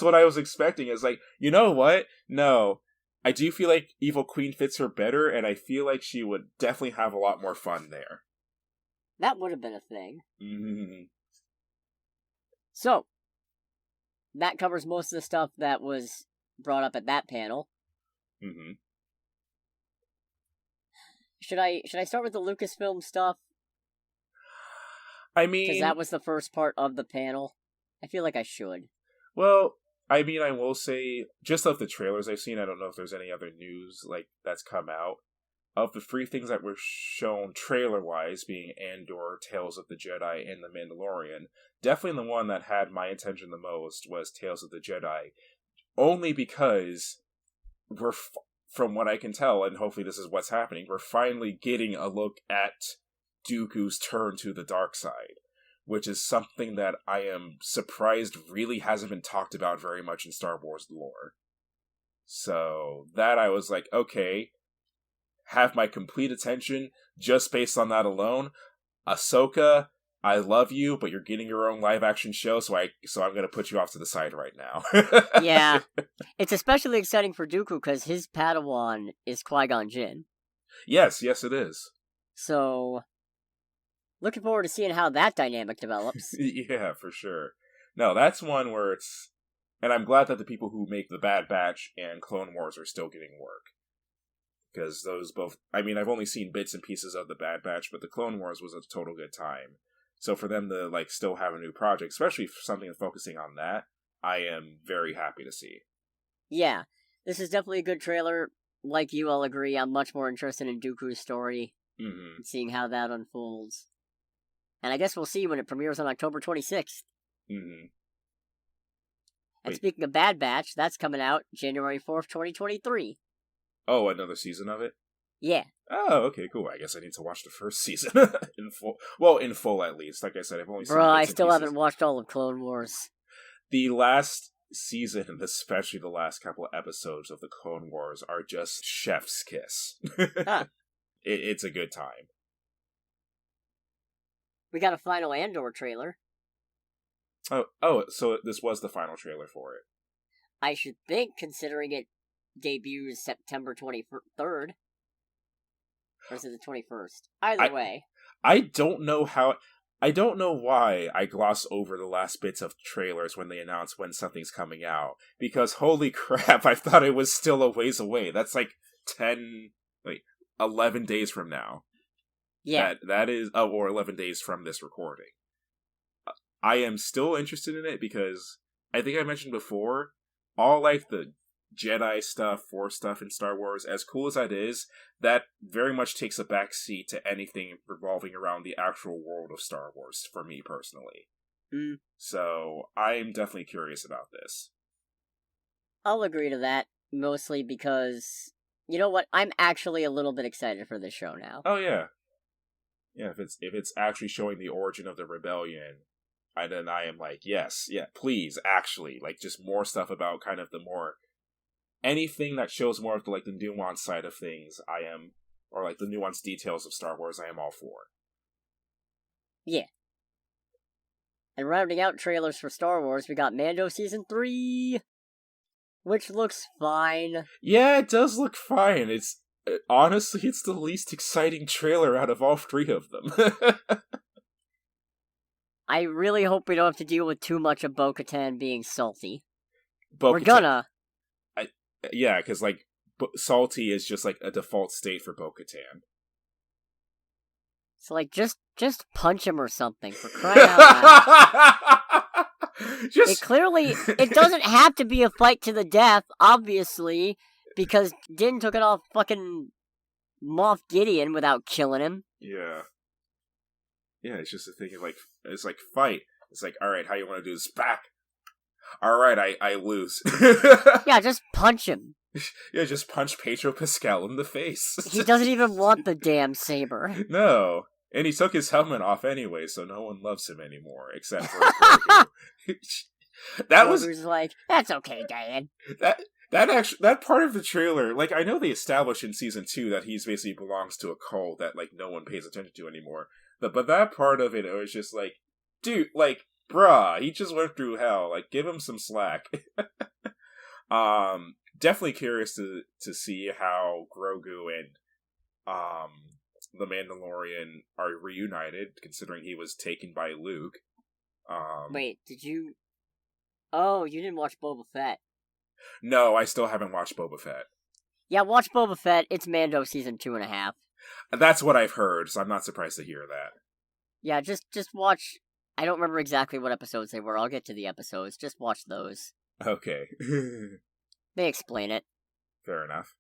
what I was expecting. It's like, you know what? No. I do feel like Evil Queen fits her better, and I feel like she would definitely have a lot more fun there. That would have been a thing. Mm-hmm. So, that covers most of the stuff that was brought up at that panel. Mm-hmm. Should I start with the Lucasfilm stuff? I mean, because that was the first part of the panel. I feel like I should. Well, I mean, I will say, just of the trailers I've seen, I don't know if there's any other news that's come out. Of the 3 things that were shown trailer-wise, being Andor, Tales of the Jedi, and The Mandalorian, definitely the one that had my attention the most was Tales of the Jedi. Only because from what I can tell, and hopefully this is what's happening, we're finally getting a look at Dooku's turn to the dark side, which is something that I am surprised really hasn't been talked about very much in Star Wars lore. So, that I was like, okay, have my complete attention just based on that alone. Ahsoka, I love you, but you're getting your own live-action show, so I'm going to put you off to the side right now. Yeah. It's especially exciting for Dooku, because his Padawan is Qui-Gon Jinn. Yes, it is. So, looking forward to seeing how that dynamic develops. Yeah, for sure. No, that's one where it's... And I'm glad that the people who make The Bad Batch and Clone Wars are still getting work. Because those both... I mean, I've only seen bits and pieces of The Bad Batch, but the Clone Wars was a total good time. So for them to, still have a new project, especially for something focusing on that, I am very happy to see. Yeah, this is definitely a good trailer. Like you, I'll agree, I'm much more interested in Dooku's story. Mm-hmm. And seeing how that unfolds. And I guess we'll see when it premieres on October 26th. Mm-hmm. And speaking of Bad Batch, that's coming out January 4th, 2023. Oh, another season of it? Yeah. Oh, okay, cool. I guess I need to watch the first season in full. Well, in full at least. Like I said, I've only seen. Bro, I still haven't watched all of Clone Wars. The last season, and especially the last couple of episodes of the Clone Wars, are just chef's kiss. Huh. It's a good time. We got a final Andor trailer. Oh, so this was the final trailer for it. I should think, considering it debuts September 23rd. Or is it the 21st? Either way. I don't know why I gloss over the last bits of trailers when they announce when something's coming out. Because holy crap, I thought it was still a ways away. That's 11 days from now. Yeah. That is, or 11 days from this recording. I am still interested in it because I think I mentioned before, all the Jedi stuff, Force stuff in Star Wars, as cool as that is, that very much takes a backseat to anything revolving around the actual world of Star Wars, for me personally. Mm. So, I'm definitely curious about this. I'll agree to that, mostly because, you know what, I'm actually a little bit excited for this show now. Oh yeah. Yeah, if it's actually showing the origin of the rebellion, then I am yes, yeah, please, actually, just more stuff about kind of the more... Anything that shows more of the nuanced side of things, I am or like the nuanced details of Star Wars, I am all for. Yeah. And rounding out trailers for Star Wars, we got Mando Season 3, which looks fine. Yeah, it does look fine. It's honestly, it's the least exciting trailer out of all three of them. I really hope we don't have to deal with too much of Bo-Katan being salty. Bo-Katan, We're gonna. Yeah, because, like, salty is just, like, a default state for Bo-Katan. So, like, just punch him or something, for crying out loud. It doesn't have to be a fight to the death, obviously, because Din took it off fucking Moff Gideon without killing him. Yeah. Yeah, it's just a thing of, like, it's like, fight. It's like, alright, how you want to do this? Back! Alright, I lose. Yeah, just punch him. Yeah, just punch Pedro Pascal in the face. He doesn't even want the damn saber. No. And he took his helmet off anyway, so no one loves him anymore, except for Grogu. That was like, that's okay, Dad. That part of the trailer, like, I know they established in season 2 that he's basically belongs to a cult that, like, no one pays attention to anymore. But that part of it was just like, dude, like, bruh, he just went through hell. Like, give him some slack. Definitely curious to see how Grogu and the Mandalorian are reunited, considering he was taken by Luke. Wait, did you... Oh, you didn't watch Boba Fett. No, I still haven't watched Boba Fett. Yeah, watch Boba Fett. It's Mando season 2.5. That's what I've heard, so I'm not surprised to hear that. Yeah, just watch... I don't remember exactly what episodes they were. I'll get to the episodes. Just watch those. Okay. They explain it. Fair enough.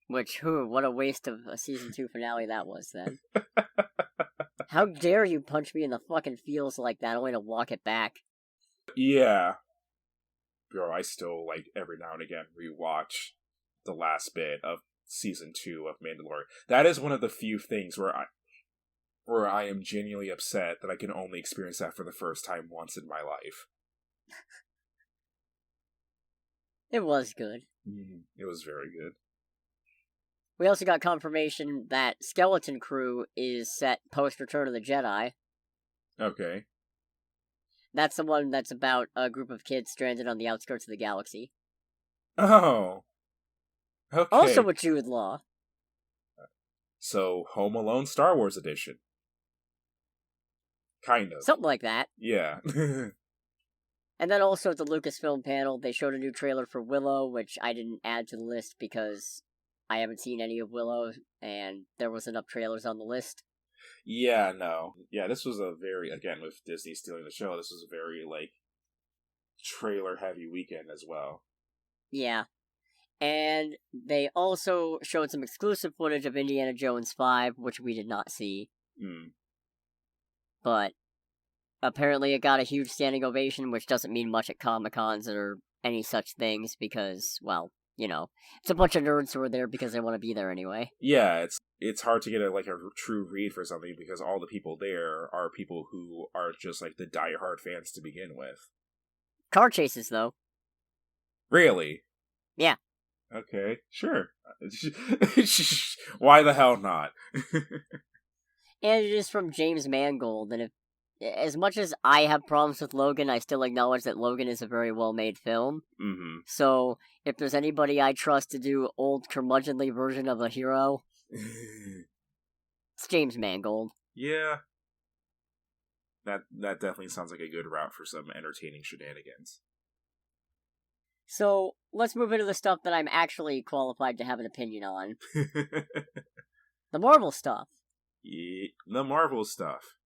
Which, what a waste of a season 2 finale that was, then. How dare you punch me in the fucking feels like that, only to walk it back? Yeah. Bro, I still, like, every now and again rewatch the last bit of season 2 of Mandalorian. That is one of the few things where I am genuinely upset that I can only experience that for the first time once in my life. It was good. It was very good. We also got confirmation that Skeleton Crew is set post-Return of the Jedi. Okay. That's the one that's about a group of kids stranded on the outskirts of the galaxy. Oh. Okay. Also with Jude Law. So, Home Alone Star Wars edition. Kind of. Something like that. Yeah. And then also at the Lucasfilm panel, they showed a new trailer for Willow, which I didn't add to the list because I haven't seen any of Willow, and there wasn't enough trailers on the list. Yeah, no. Yeah, this was a very, again, with Disney stealing the show, this was a very, like, trailer-heavy weekend as well. Yeah. And they also showed some exclusive footage of Indiana Jones 5, which we did not see. But apparently it got a huge standing ovation, which doesn't mean much at Comic-Cons or any such things, because, well, you know, it's a bunch of nerds who are there because they want to be there anyway. Yeah, it's hard to get a true read for something because all the people there are people who are just like the diehard fans to begin with. Car chases, though. Really? Yeah. Okay, sure. Why the hell not? And it is from James Mangold, and as much as I have problems with Logan, I still acknowledge that Logan is a very well-made film. So, if there's anybody I trust to do old curmudgeonly version of a hero, it's James Mangold. Yeah. That definitely sounds like a good route for some entertaining shenanigans. So, let's move into the stuff that I'm actually qualified to have an opinion on. The Marvel stuff. Yeah, the Marvel stuff.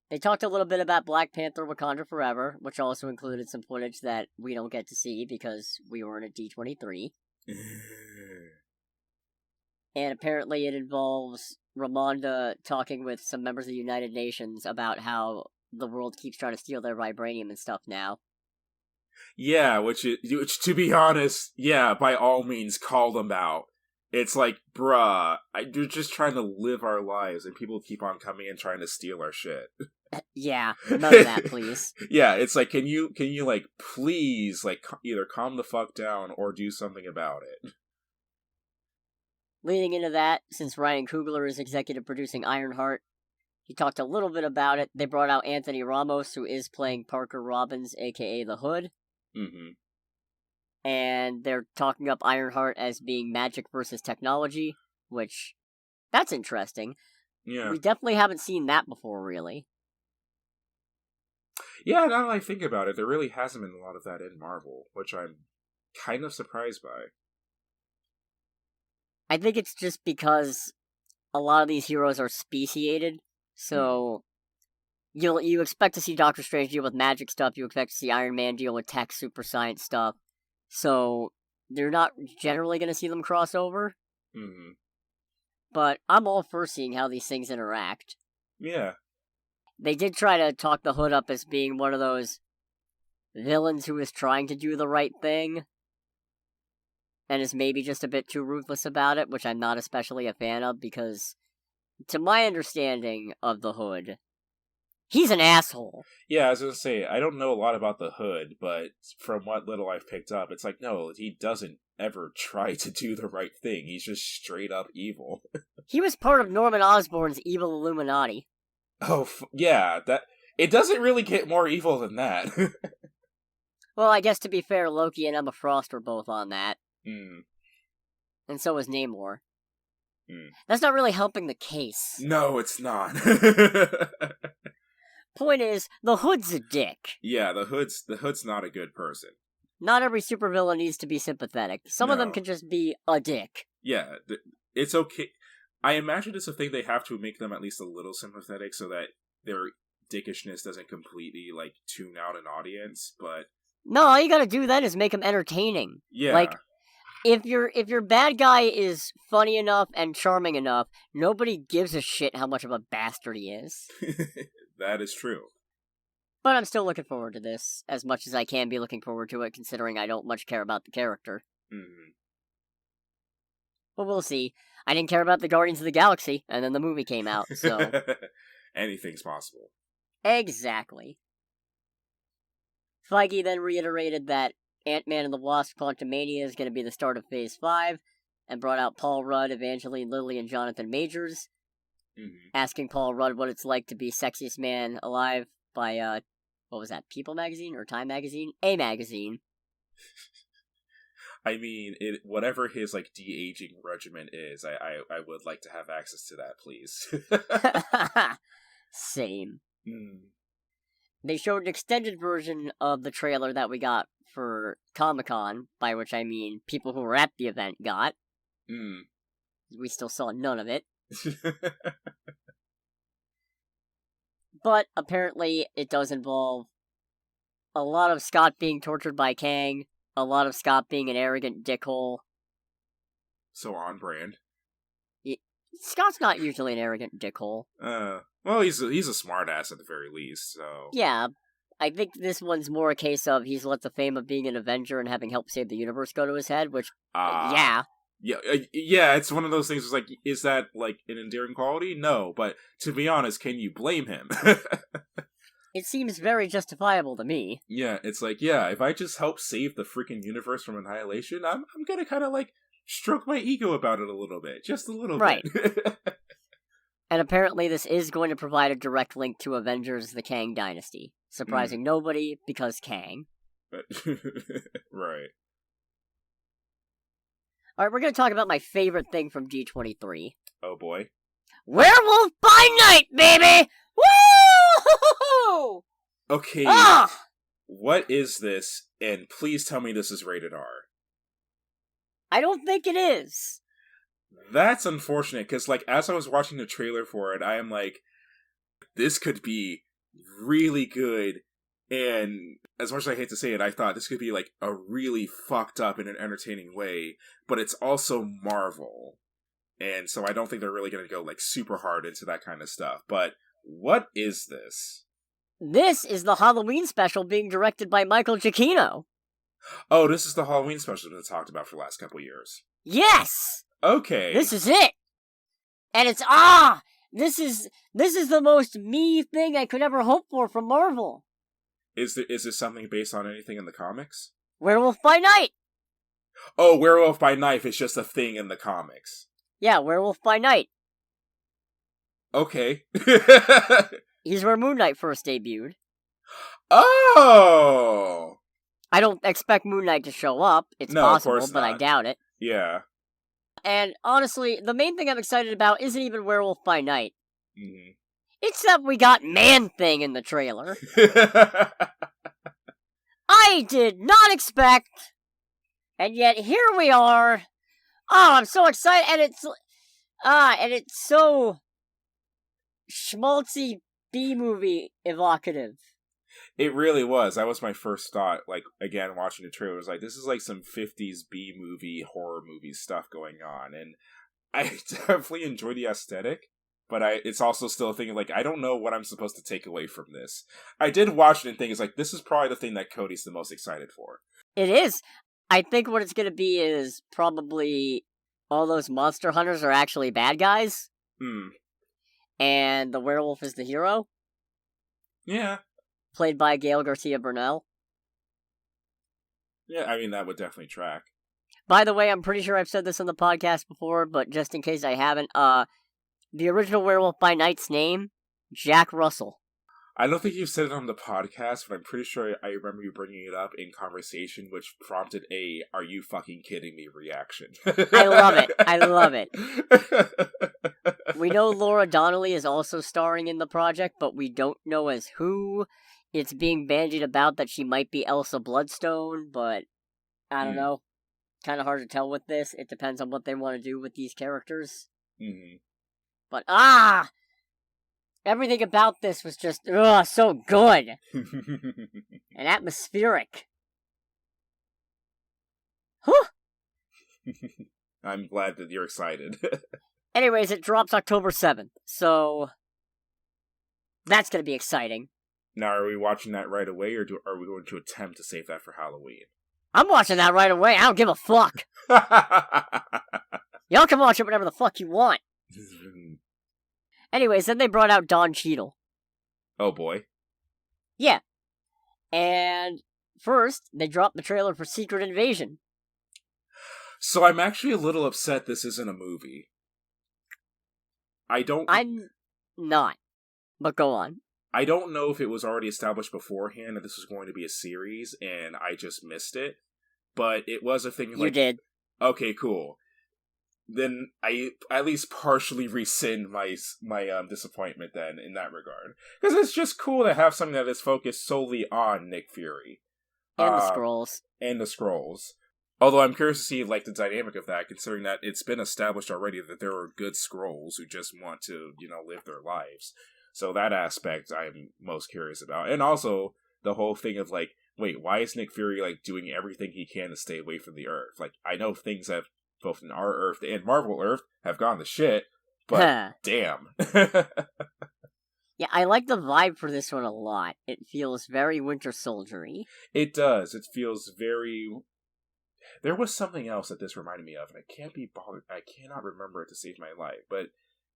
They talked a little bit about Black Panther Wakanda Forever, which also included some footage that we don't get to see because we weren't at D23. And apparently it involves Ramonda talking with some members of the United Nations about how the world keeps trying to steal their vibranium and stuff now. Yeah, which to be honest, yeah, by all means, call them out. It's like, bruh, you're just trying to live our lives, and people keep on coming and trying to steal our shit. Yeah, none of that, please. Yeah, it's like, can you, like, please, like, either calm the fuck down or do something about it? Leading into that, since Ryan Coogler is executive producing Ironheart, he talked a little bit about it. They brought out Anthony Ramos, who is playing Parker Robbins, aka The Hood. Mm-hmm. And they're talking up Ironheart as being magic versus technology, which, that's interesting. Yeah. We definitely haven't seen that before, really. Yeah, now that I think about it, there really hasn't been a lot of that in Marvel, which I'm kind of surprised by. I think it's just because a lot of these heroes are speciated, so you expect to see Doctor Strange deal with magic stuff, you expect to see Iron Man deal with tech, super science stuff, so they're not generally going to see them cross over. Mm-hmm. But I'm all for seeing how these things interact. Yeah. They did try to talk the Hood up as being one of those villains who is trying to do the right thing, and is maybe just a bit too ruthless about it, which I'm not especially a fan of, because, to my understanding of the Hood, he's an asshole. Yeah, I was going to say, I don't know a lot about the Hood, but from what little I've picked up, it's like, no, he doesn't ever try to do the right thing. He's just straight up evil. He was part of Norman Osborn's evil Illuminati. Oh, yeah, it doesn't really get more evil than that. Well, I guess to be fair, Loki and Emma Frost were both on that. Mm. And so was Namor. Mm. That's not really helping the case. No, it's not. Point is, the Hood's a dick. Yeah, the Hood's not a good person. Not every supervillain needs to be sympathetic. Some of them No. can just be a dick. Yeah, it's okay. I imagine it's a thing they have to make them at least a little sympathetic so that their dickishness doesn't completely, like, tune out an audience, but... No, all you gotta do then is make them entertaining. Yeah. Like, if your bad guy is funny enough and charming enough, nobody gives a shit how much of a bastard he is. That is true. But I'm still looking forward to this, as much as I can be looking forward to it, considering I don't much care about the character. Mm-hmm. But we'll see. I didn't care about the Guardians of the Galaxy, and then the movie came out, so... Anything's possible. Exactly. Feige then reiterated that Ant-Man and the Wasp: Quantumania is going to be the start of Phase 5, and brought out Paul Rudd, Evangeline Lilly, and Jonathan Majors, asking Paul Rudd what it's like to be sexiest man alive by, what was that, People Magazine or Time Magazine? A Magazine. I mean, whatever his, like, de-aging regimen is, I would like to have access to that, please. Same. Mm. They showed an extended version of the trailer that we got for Comic-Con, by which I mean people who were at the event got. Mm. We still saw none of it. But apparently it does involve a lot of Scott being tortured by Kang, a lot of Scott being an arrogant dickhole. So on brand. Scott's not usually an arrogant dickhole. Well, he's a smartass at the very least, so... Yeah, I think this one's more a case of he's let the fame of being an Avenger and having helped save the universe go to his head, which, yeah. Yeah, it's one of those things, it's like, is that, like, an endearing quality? No, but to be honest, can you blame him? It seems very justifiable to me. Yeah, it's like, yeah, if I just help save the freaking universe from annihilation, I'm gonna kind of, like, stroke my ego about it a little bit. Just a little bit. And apparently this is going to provide a direct link to Avengers: The Kang Dynasty. Surprising nobody, because Kang. Right. Alright, we're going to talk about my favorite thing from D23. Oh boy. Werewolf by Night, baby! Woo! Okay. What is this? And please tell me this is rated R. I don't think it is. That's unfortunate, because, like, as I was watching the trailer for it, I am like, this could be really good, and as much as I hate to say it, I thought this could be, like, a really fucked up in an entertaining way, but it's also Marvel, and so I don't think they're really going to go, like, super hard into that kind of stuff, but what is this? This is the Halloween Special being directed by Michael Giacchino. Oh, this is the Halloween Special that's talked about for the last couple years. Yes! Okay. This is it! And it's, this is the most me thing I could ever hope for from Marvel. Is this something based on anything in the comics? Werewolf by Night! Oh, Werewolf by Night is just a thing in the comics. Yeah, Werewolf by Night. Okay. He's where Moon Knight first debuted. Oh! I don't expect Moon Knight to show up. It's No, of possible, course but I not. doubt it. Yeah. And honestly, the main thing I'm excited about isn't even Werewolf by Night. Mm-hmm. It's that we got Man-Thing in the trailer. I did not expect, and yet here we are. Oh, I'm so excited, and it's so schmaltzy B-movie evocative. It really was. That was my first thought. Like, again, watching the trailer, was like, this is like some 50s B-movie, horror movie stuff going on. And I definitely enjoy the aesthetic, but it's also still thinking, like, I don't know what I'm supposed to take away from this. I did watch it and think, it's like, this is probably the thing that Cody's the most excited for. It is. I think what it's going to be is probably all those monster hunters are actually bad guys. And the werewolf is the hero. Yeah. Played by Gail Garcia Bernal. Yeah, I mean, that would definitely track. By the way, I'm pretty sure I've said this on the podcast before, but just in case I haven't, the original Werewolf by Night's name, Jack Russell. I don't think you've said it on the podcast, but I'm pretty sure I remember you bringing it up in conversation, which prompted a "Are you fucking kidding me?" reaction. I love it. I love it. We know Laura Donnelly is also starring in the project, but we don't know as who. It's being bandied about that she might be Elsa Bloodstone, but I don't know. Kind of hard to tell with this. It depends on what they want to do with these characters. Mm-hmm. But, everything about this was just, so good. And atmospheric. Huh? I'm glad that you're excited. Anyways, it drops October 7th, so that's going to be exciting. Now, are we watching that right away, or are we going to attempt to save that for Halloween? I'm watching that right away. I don't give a fuck. Y'all can watch it whatever the fuck you want. Anyways, then they brought out Don Cheadle. Oh boy. Yeah. And first, they dropped the trailer for Secret Invasion. So I'm actually a little upset this isn't a movie. I'm not. But go on. I don't know if it was already established beforehand that this was going to be a series, and I just missed it. But it was a thing like... You did. Okay, cool. Then I at least partially rescind my disappointment then, in that regard. Because it's just cool to have something that is focused solely on Nick Fury. And the Skrulls. And the Skrulls. Although I'm curious to see, like, the dynamic of that, considering that it's been established already that there are good Skrulls who just want to, live their lives. So that aspect I'm most curious about. And also, the whole thing of, like, wait, why is Nick Fury, like, doing everything he can to stay away from the Earth? Like, I know things have, both in our Earth and Marvel Earth, have gone to shit, but damn. Yeah, I like the vibe for this one a lot. It feels very Winter Soldier-y. It does. It feels very... There was something else that this reminded me of, and I can't be bothered. I cannot remember it to save my life, but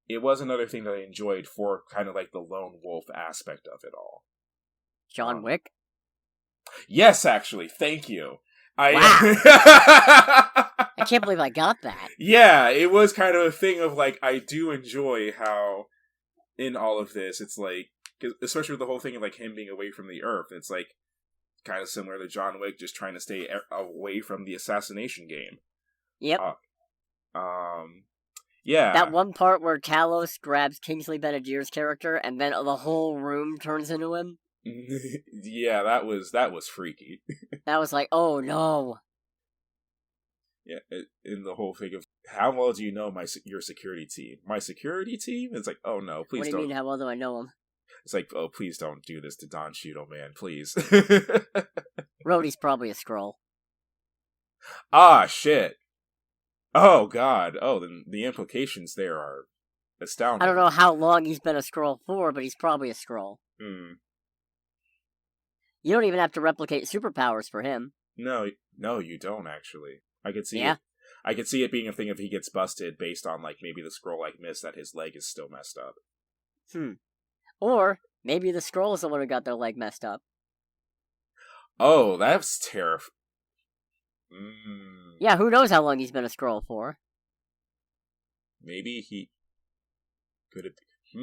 it was another thing that I enjoyed for kind of like the lone wolf aspect of it all. John Wick? Yes, actually. Thank you. Wow. I can't believe I got that. Yeah, it was kind of a thing of like, I do enjoy how in all of this, it's like, especially with the whole thing of like him being away from the Earth, it's like kind of similar to John Wick, just trying to stay away from the assassination game. Yep. Yeah. That one part where Talos grabs Kingsley Ben-Adir's character, and then the whole room turns into him. Yeah, that was freaky. That was like, oh no. Yeah, in the whole thing of, how well do you know your security team? My security team? It's like, oh no, please don't. What do you mean, how well do I know him? It's like, oh, please don't do this to Don Cheadle, man, please. Rhodey's probably a Skrull. Ah, shit. Oh, God. Oh, then the implications there are astounding. I don't know how long he's been a Skrull for, but he's probably a Skrull. Hmm. You don't even have to replicate superpowers for him. No, you don't, actually. I could see it. I could see it being a thing if he gets busted based on, like, maybe the Skrull, like, missed that his leg is still messed up. Or, maybe the Skrull is the one who got their leg messed up. Oh, that's terrifying. Yeah, who knows how long he's been a Skrull for? Maybe he... Could it be?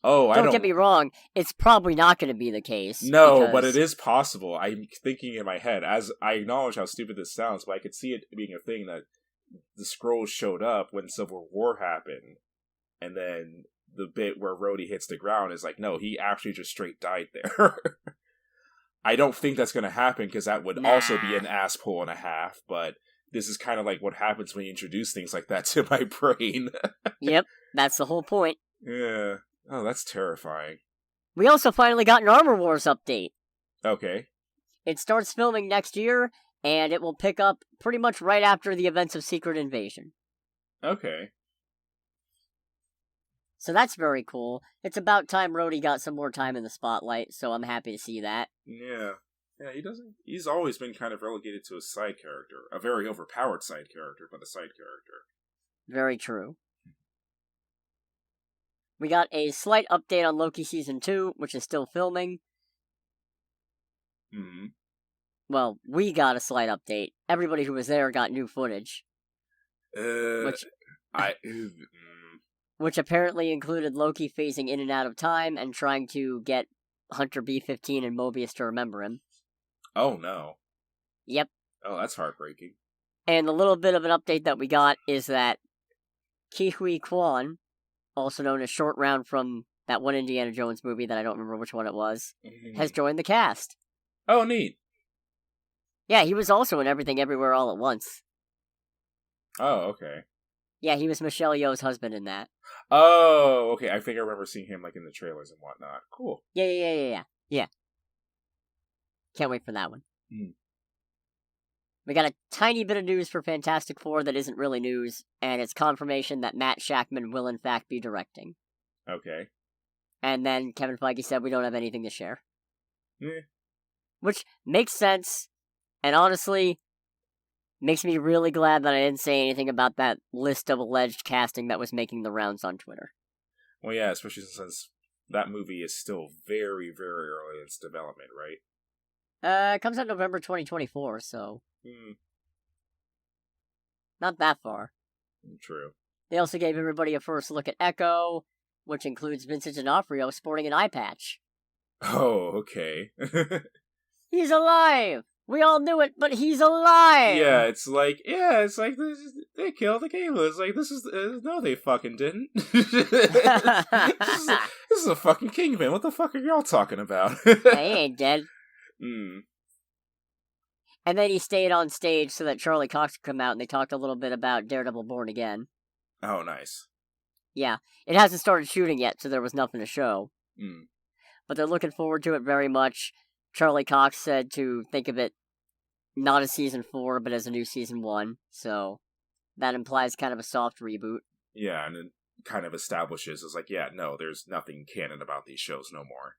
Oh, I don't... Don't get me wrong, it's probably not going to be the case. No, but it is possible. I'm thinking in my head, as I acknowledge how stupid this sounds, but I could see it being a thing that the Skrulls showed up when Civil War happened, and then the bit where Rhodey hits the ground is like, no, he actually just straight died there. I don't think that's going to happen, because that would also be an ass pull and a half, but this is kind of like what happens when you introduce things like that to my brain. Yep, that's the whole point. Yeah. Oh, that's terrifying. We also finally got an Armor Wars update. Okay. It starts filming next year, and it will pick up pretty much right after the events of Secret Invasion. Okay. So that's very cool. It's about time Rhodey got some more time in the spotlight, so I'm happy to see that. Yeah. Yeah, he's always been kind of relegated to a side character. A very overpowered side character, but a side character. Very true. We got a slight update on Loki Season 2, which is still filming. Mm-hmm. Well, we got a slight update. Everybody who was there got new footage. Which apparently included Loki phasing in and out of time and trying to get Hunter B-15 and Mobius to remember him. Oh, no. Yep. Oh, that's heartbreaking. And the little bit of an update that we got is that Ke-Huy Quan, also known as Short Round from that one Indiana Jones movie that I don't remember which one it was, has joined the cast. Oh, neat. Yeah, he was also in Everything Everywhere All at Once. Oh, okay. Yeah, he was Michelle Yeoh's husband in that. Oh, okay. I think I remember seeing him like in the trailers and whatnot. Cool. Yeah. Can't wait for that one. Mm. We got a tiny bit of news for Fantastic Four that isn't really news, and it's confirmation that Matt Shakman will in fact be directing. Okay. And then Kevin Feige said we don't have anything to share. Yeah. Which makes sense, and honestly, makes me really glad that I didn't say anything about that list of alleged casting that was making the rounds on Twitter. Well, yeah, especially since that movie is still very, very early in its development, right? It comes out November 2024, so... Not that far. True. They also gave everybody a first look at Echo, which includes Vincent D'Onofrio sporting an eye patch. Oh, okay. He's alive! We all knew it, but he's alive! Yeah, it's like they killed the Gala. It's like, this is, no, they fucking didn't. this is a fucking Kingpin. What the fuck are y'all talking about? He ain't dead. Hmm. And then he stayed on stage so that Charlie Cox could come out, and they talked a little bit about Daredevil Born Again. Oh, nice. Yeah, it hasn't started shooting yet, so there was nothing to show. Hmm. But they're looking forward to it very much. Charlie Cox said to think of it not as Season 4, but as a new Season 1, so that implies kind of a soft reboot. Yeah, and it kind of establishes, it's like, yeah, no, there's nothing canon about these shows no more.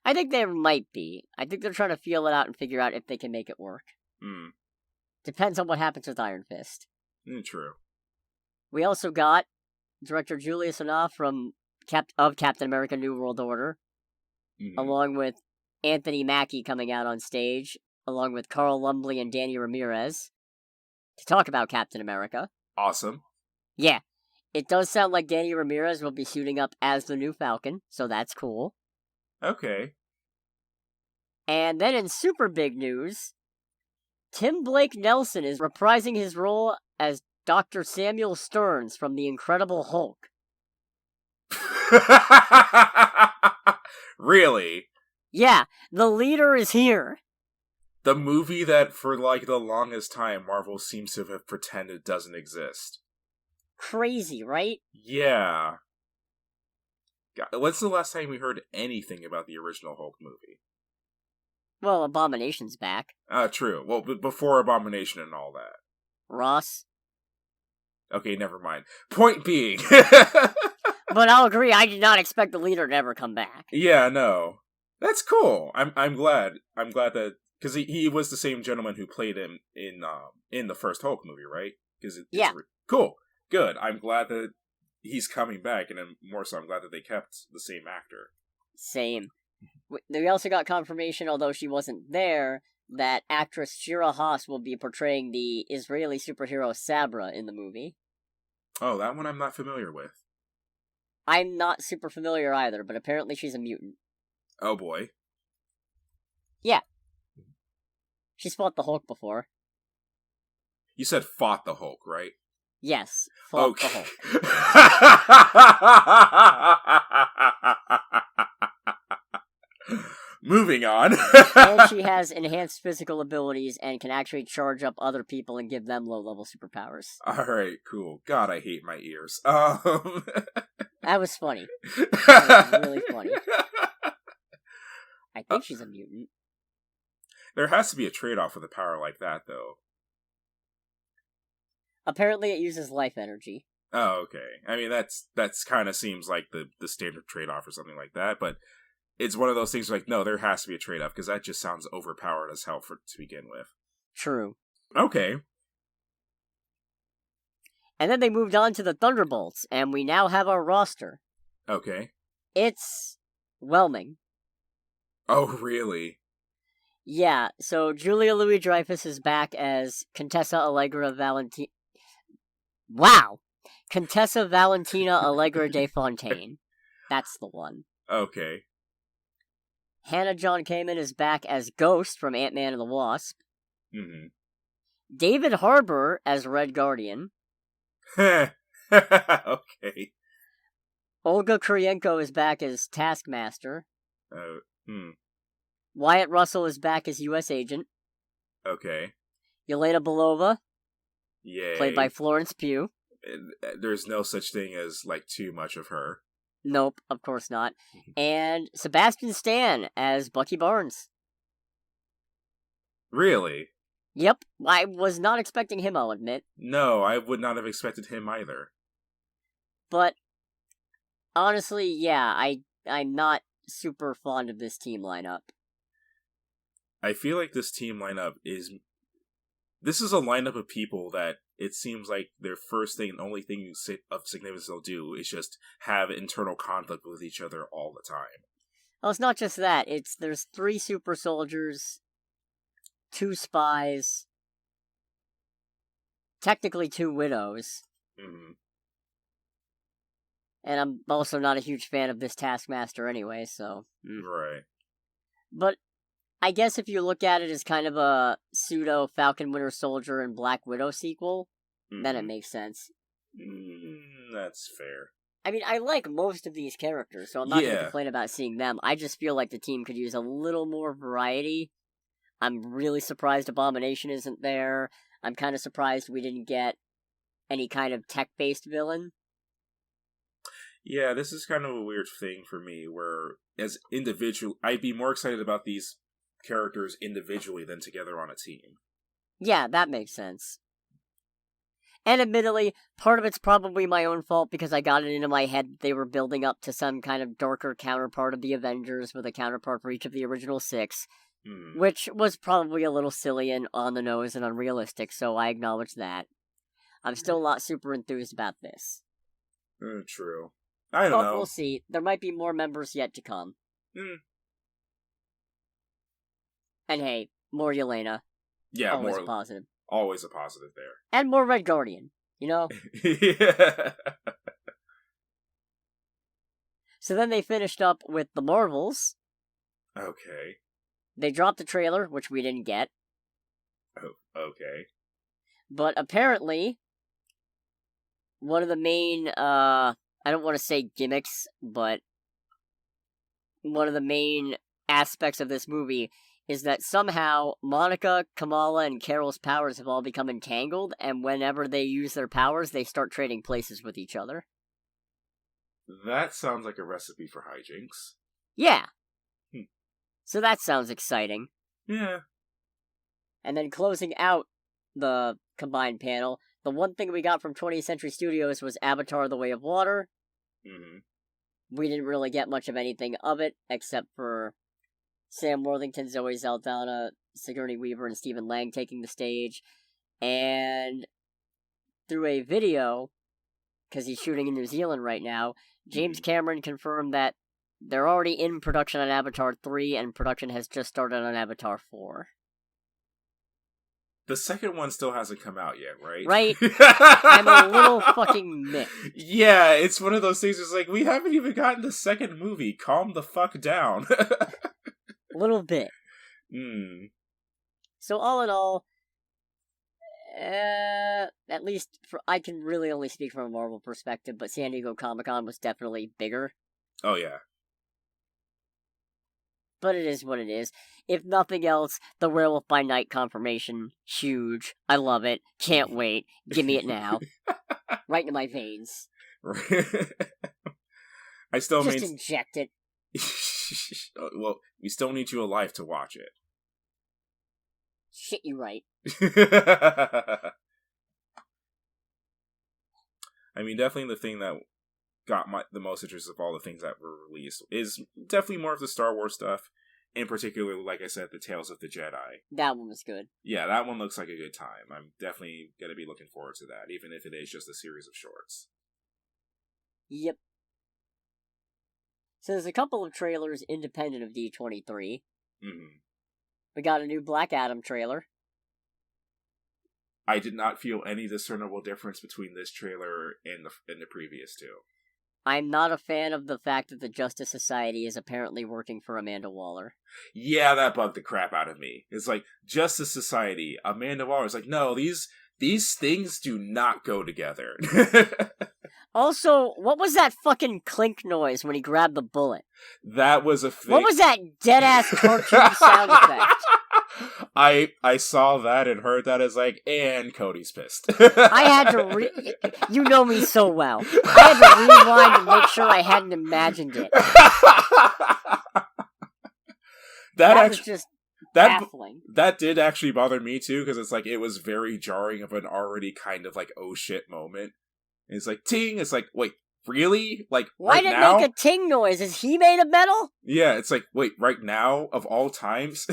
I think there might be. I think they're trying to feel it out and figure out if they can make it work. Hmm. Depends on what happens with Iron Fist. True. We also got director Julius Onah from Captain America New World Order, along with Anthony Mackie coming out on stage, along with Carl Lumbly and Danny Ramirez, to talk about Captain America. Awesome. Yeah. It does sound like Danny Ramirez will be suiting up as the new Falcon, so that's cool. Okay. And then in super big news, Tim Blake Nelson is reprising his role as Dr. Samuel Stearns from The Incredible Hulk. Really? Yeah, the leader is here. The movie that for like the longest time Marvel seems to have pretended doesn't exist. Crazy, right? Yeah. God, when's the last time we heard anything about the original Hulk movie? Well, Abomination's back. True. Well, before Abomination and all that. Ross. Okay, never mind. Point being. But I'll agree, I did not expect the leader to ever come back. Yeah, no. That's cool. I'm glad. I'm glad that, because he was the same gentleman who played him in the first Hulk movie, right? Yeah. Cool. Good. I'm glad that he's coming back, and more so, I'm glad that they kept the same actor. Same. They also got confirmation, although she wasn't there, that actress Shira Haas will be portraying the Israeli superhero Sabra in the movie. Oh, that one I'm not familiar with. I'm not super familiar either, but apparently she's a mutant. Oh boy. Yeah. She's fought the Hulk before. You said fought the Hulk, right? Yes, fought the Hulk. Moving on. And she has enhanced physical abilities and can actually charge up other people and give them low-level superpowers. Alright, cool. God, I hate my ears. That was funny. That was really funny. I think she's a mutant. There has to be a trade-off with a power like that, though. Apparently it uses life energy. Oh, okay. I mean, that's kind of seems like the standard trade-off or something like that, but it's one of those things like, no, there has to be a trade-off, because that just sounds overpowered as hell to begin with. True. Okay. And then they moved on to the Thunderbolts, and we now have our roster. Okay. It's whelming. Oh, really? Yeah, so Julia Louis-Dreyfus is back as Contessa Allegra Valentina... Wow! Contessa Valentina Allegra de Fontaine. That's the one. Okay. Hannah John Kamen is back as Ghost from Ant-Man and the Wasp. Mm-hmm. David Harbour as Red Guardian. Okay. Olga Kurylenko is back as Taskmaster. Hmm. Wyatt Russell is back as U.S. Agent. Okay. Yelena Belova, Yay. played by Florence Pugh. There's no such thing as, like, too much of her. Nope, of course not. And Sebastian Stan as Bucky Barnes. Really? Yep, I was not expecting him, I'll admit. No, I would not have expected him either. But, honestly, yeah, I'm not super fond of this team lineup. I feel like this team lineup is... This is a lineup of people that it seems like their first thing and only thing of significance they'll do is just have internal conflict with each other all the time. Well, it's not just that. There's 3 super soldiers, 2 spies, technically 2 widows. Mm-hmm. And I'm also not a huge fan of this Taskmaster anyway, so... Right. But I guess if you look at it as kind of a pseudo Falcon Winter Soldier and Black Widow sequel, then it makes sense. That's fair. I mean, I like most of these characters, so I'm not going to complain about seeing them. I just feel like the team could use a little more variety. I'm really surprised Abomination isn't there. I'm kind of surprised we didn't get any kind of tech-based villain. Yeah, this is kind of a weird thing for me, where as individual, I'd be more excited about these characters individually than together on a team. Yeah, that makes sense. And admittedly, part of it's probably my own fault because I got it into my head that they were building up to some kind of darker counterpart of the Avengers with a counterpart for each of the original 6, which was probably a little silly and on the nose and unrealistic, so I acknowledge that. I'm still not super enthused about this. True. I don't know. We'll see. There might be more members yet to come. And hey, more Yelena. Yeah, always more a positive. Always a positive there. And more Red Guardian, you know? Yeah. So then they finished up with the Marvels. Okay. They dropped the trailer, which we didn't get. Oh, okay. But apparently, one of the main, I don't want to say gimmicks, but one of the main aspects of this movie is that somehow Monica, Kamala, and Carol's powers have all become entangled, and whenever they use their powers, they start trading places with each other. That sounds like a recipe for hijinks. Yeah. So that sounds exciting. Yeah. And then closing out the combined panel, the one thing we got from 20th Century Studios was Avatar: The Way of Water. We didn't really get much of anything of it, except for Sam Worthington, Zoe Saldana, Sigourney Weaver, and Stephen Lang taking the stage. And through a video, because he's shooting in New Zealand right now, James Cameron confirmed that they're already in production on Avatar 3, and production has just started on Avatar 4. The second one still hasn't come out yet, right? Right? I'm a little fucking miffed. Yeah, it's one of those things. It's like, we haven't even gotten the second movie. Calm the fuck down. A little bit. So all in all, at least I can really only speak from a Marvel perspective, but San Diego Comic-Con was definitely bigger. Oh, yeah. But it is what it is. If nothing else, the Werewolf by Night confirmation, huge. I love it. Can't wait. Give me it now. Right into my veins. I still just inject it. Well, we still need you alive to watch it. Shit, you right. I mean, definitely the thing that got the most interest of all the things that were released is definitely more of the Star Wars stuff. In particular, like I said, the Tales of the Jedi. That one was good. Yeah, that one looks like a good time. I'm definitely going to be looking forward to that, even if it is just a series of shorts. Yep. So there's a couple of trailers independent of D23. Mm-hmm. We got a new Black Adam trailer. I did not feel any discernible difference between this trailer and the previous two. I'm not a fan of the fact that the Justice Society is apparently working for Amanda Waller. Yeah, that bugged the crap out of me. It's like, Justice Society, Amanda Waller. It's like, no, these things do not go together. Also, what was that fucking clink noise when he grabbed the bullet? That was a thing. What was that dead-ass cartoon sound effect? I saw that and heard that as like, and Cody's pissed. I had to you know me so well. I had to rewind and make sure I hadn't imagined it. That was just baffling. That did actually bother me too, because it's like, it was very jarring of an already kind of like, oh shit moment. And it's like, ting! It's like, wait, really? Like, why right did it now? make a ting noise? Is he made of metal? Yeah, it's like, wait, right now? Of all times?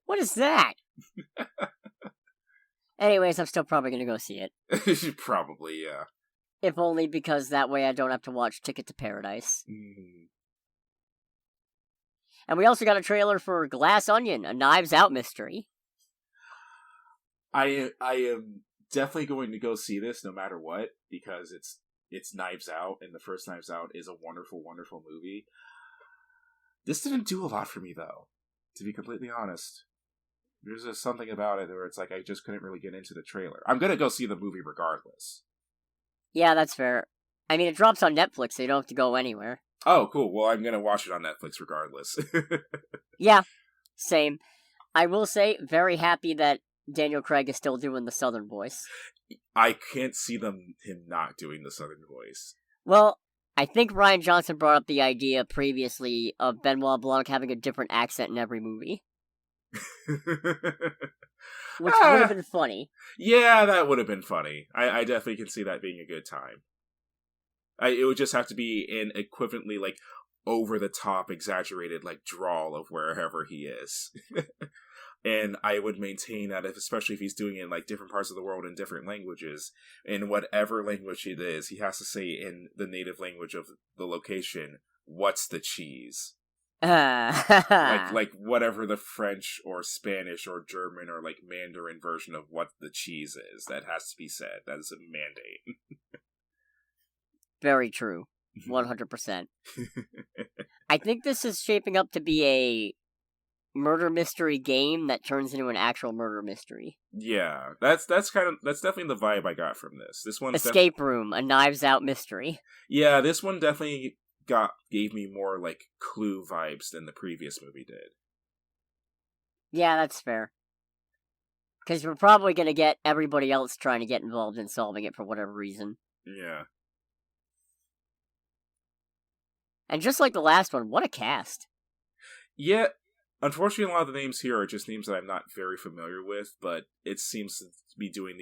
What is that? Anyways, I'm still probably gonna go see it. Probably, yeah. If only because that way I don't have to watch Ticket to Paradise. And we also got a trailer for Glass Onion, a Knives Out mystery. I am definitely going to go see this no matter what, because it's Knives Out, and the first Knives Out is a wonderful, wonderful movie. This didn't do a lot for me, though, to be completely honest. There's just something about it where it's like, I just couldn't really get into the trailer. I'm gonna go see the movie regardless. Yeah, that's fair. I mean, it drops on Netflix, so you don't have to go anywhere. Oh, cool. Well, I'm gonna watch it on Netflix regardless. Yeah, same. I will say, very happy that Daniel Craig is still doing the Southern voice. I can't see him not doing the Southern voice. Well, I think Rian Johnson brought up the idea previously of Benoit Blanc having a different accent in every movie. Which would have been funny. Yeah, that would have been funny. I definitely can see that being a good time. It would just have to be an equivalently, like, over-the-top, exaggerated, like, drawl of wherever he is. And I would maintain that, especially if he's doing it in, like, different parts of the world in different languages, in whatever language it is, he has to say in the native language of the location, what's the cheese? like whatever the French or Spanish or German or like Mandarin version of what the cheese is, that has to be said. That is a mandate. Very true. 100%. I think this is shaping up to be a murder mystery game that turns into an actual murder mystery. Yeah, that's definitely the vibe I got from this. This one Escape Room, a Knives Out mystery. Yeah, this one definitely gave me more like Clue vibes than the previous movie did. Yeah, that's fair. Because we're probably going to get everybody else trying to get involved in solving it for whatever reason. Yeah. And just like the last one, what a cast. Yeah, unfortunately a lot of the names here are just names that I'm not very familiar with, but it seems to be doing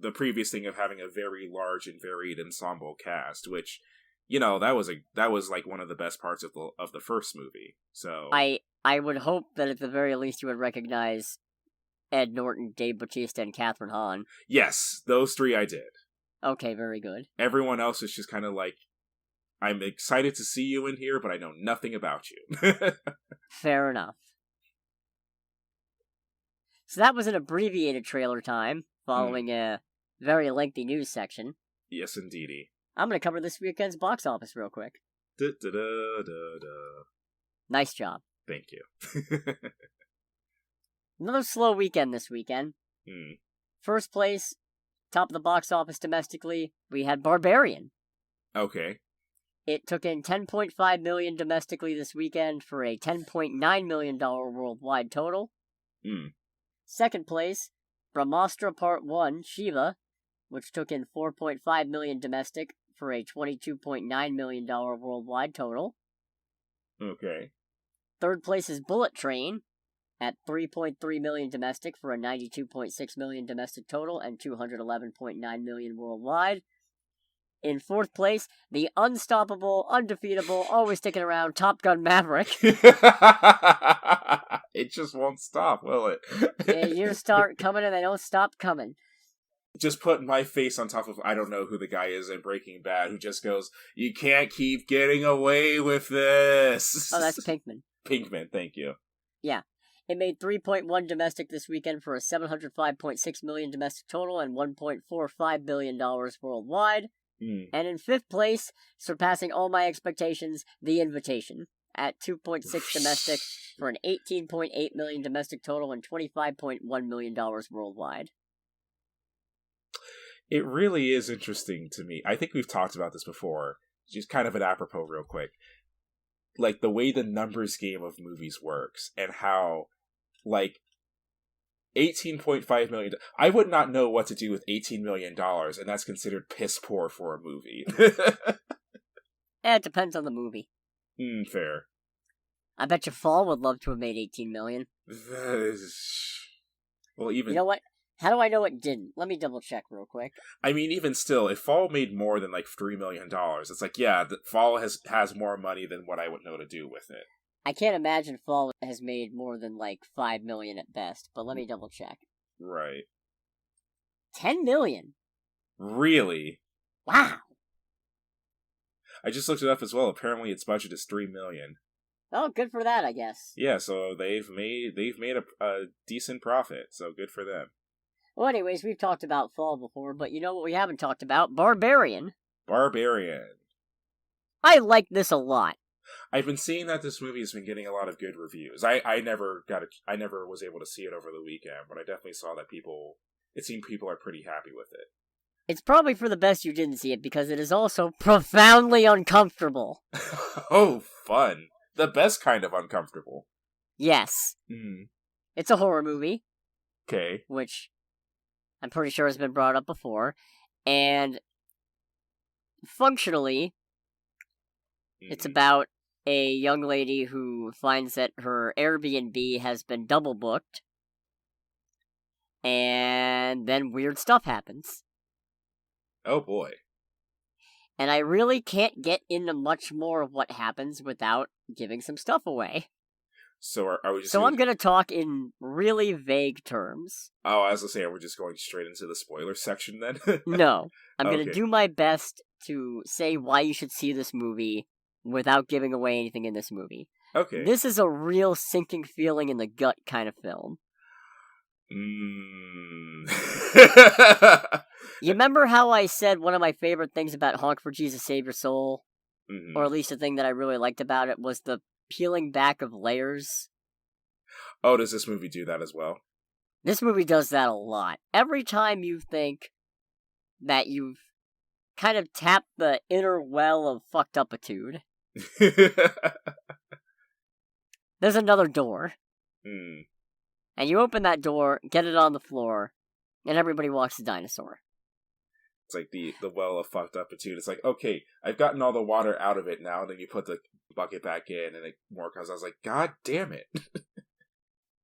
the previous thing of having a very large and varied ensemble cast, which, you know, that was like one of the best parts of the first movie. So I would hope that at the very least you would recognize Ed Norton, Dave Bautista, and Catherine Hahn. Yes, those three I did. Okay, very good. Everyone else is just kind of like, I'm excited to see you in here, but I know nothing about you. Fair enough. So that was an abbreviated trailer time, following a very lengthy news section. Yes, indeedy. I'm going to cover this weekend's box office real quick. Nice job. Thank you. Another slow weekend this weekend. First place, top of the box office domestically, we had Barbarian. Okay. It took in $10.5 million domestically this weekend for a $10.9 million worldwide total. Second place, Brahmastra Part 1, Shiva, which took in $4.5 million domestic for a $22.9 million worldwide total. Okay. Third place is Bullet Train at $3.3 million domestic for a $92.6 million domestic total and $211.9 million worldwide. In fourth place, the unstoppable, undefeatable, always sticking around Top Gun Maverick. It just won't stop, will it? Yeah, years start coming and they don't stop coming. Just put my face on top of, I don't know who the guy is in Breaking Bad, who just goes, "You can't keep getting away with this." Oh, that's Pinkman. Pinkman, thank you. Yeah. It made 3.1 domestic this weekend for a $705.6 million domestic total and $1.45 billion worldwide. And in fifth place, surpassing all my expectations, The Invitation, at 2.6 domestic for an $18.8 million domestic total and $25.1 million worldwide. It really is interesting to me. I think we've talked about this before. Just kind of an apropos real quick. Like, the way the numbers game of movies works, and how, like, $18.5 million. I would not know what to do with $18 million, and that's considered piss poor for a movie. It depends on the movie. Fair. I bet you Fall would love to have made $18 million. That is... Well, even... You know what? How do I know it didn't? Let me double check real quick. I mean, even still, if Fall made more than, like, $3 million, it's like, yeah, Fall has more money than what I would know to do with it. I can't imagine Fall has made more than, like, $5 million at best, but let me double check. Right. $10 million? Really? Wow! I just looked it up as well. Apparently its budget is $3 million. Oh, good for that, I guess. Yeah, so they've made a decent profit, so good for them. Well, anyways, we've talked about Fall before, but you know what we haven't talked about? Barbarian. Barbarian. I like this a lot. I've been seeing that this movie has been getting a lot of good reviews. I never was able to see it over the weekend, but I definitely saw that it seemed people are pretty happy with it. It's probably for the best you didn't see it, because it is also profoundly uncomfortable. Oh, fun. The best kind of uncomfortable. Yes. It's a horror movie. Okay. Which I'm pretty sure has been brought up before. And functionally, it's about a young lady who finds that her Airbnb has been double booked. And then weird stuff happens. Oh boy. And I really can't get into much more of what happens without giving some stuff away. So are we just... I'm going to talk in really vague terms. Oh, as I say, we're just going straight into the spoiler section then? No. I'm going to do my best to say why you should see this movie without giving away anything in this movie. Okay. This is a real sinking feeling in the gut kind of film. You remember how I said one of my favorite things about Honk for Jesus Save Your Soul? Or at least the thing that I really liked about it was the peeling back of layers. Oh, does this movie do that as well? This movie does that a lot. Every time you think that you've kind of tapped the inner well of fucked upitude, there's another door. And you open that door, get it on the floor, and everybody walks the dinosaur. It's like the well of fucked upitude. It's like, okay, I've gotten all the water out of it now, and then you put the bucket back in, and more comes. I was like, God damn it.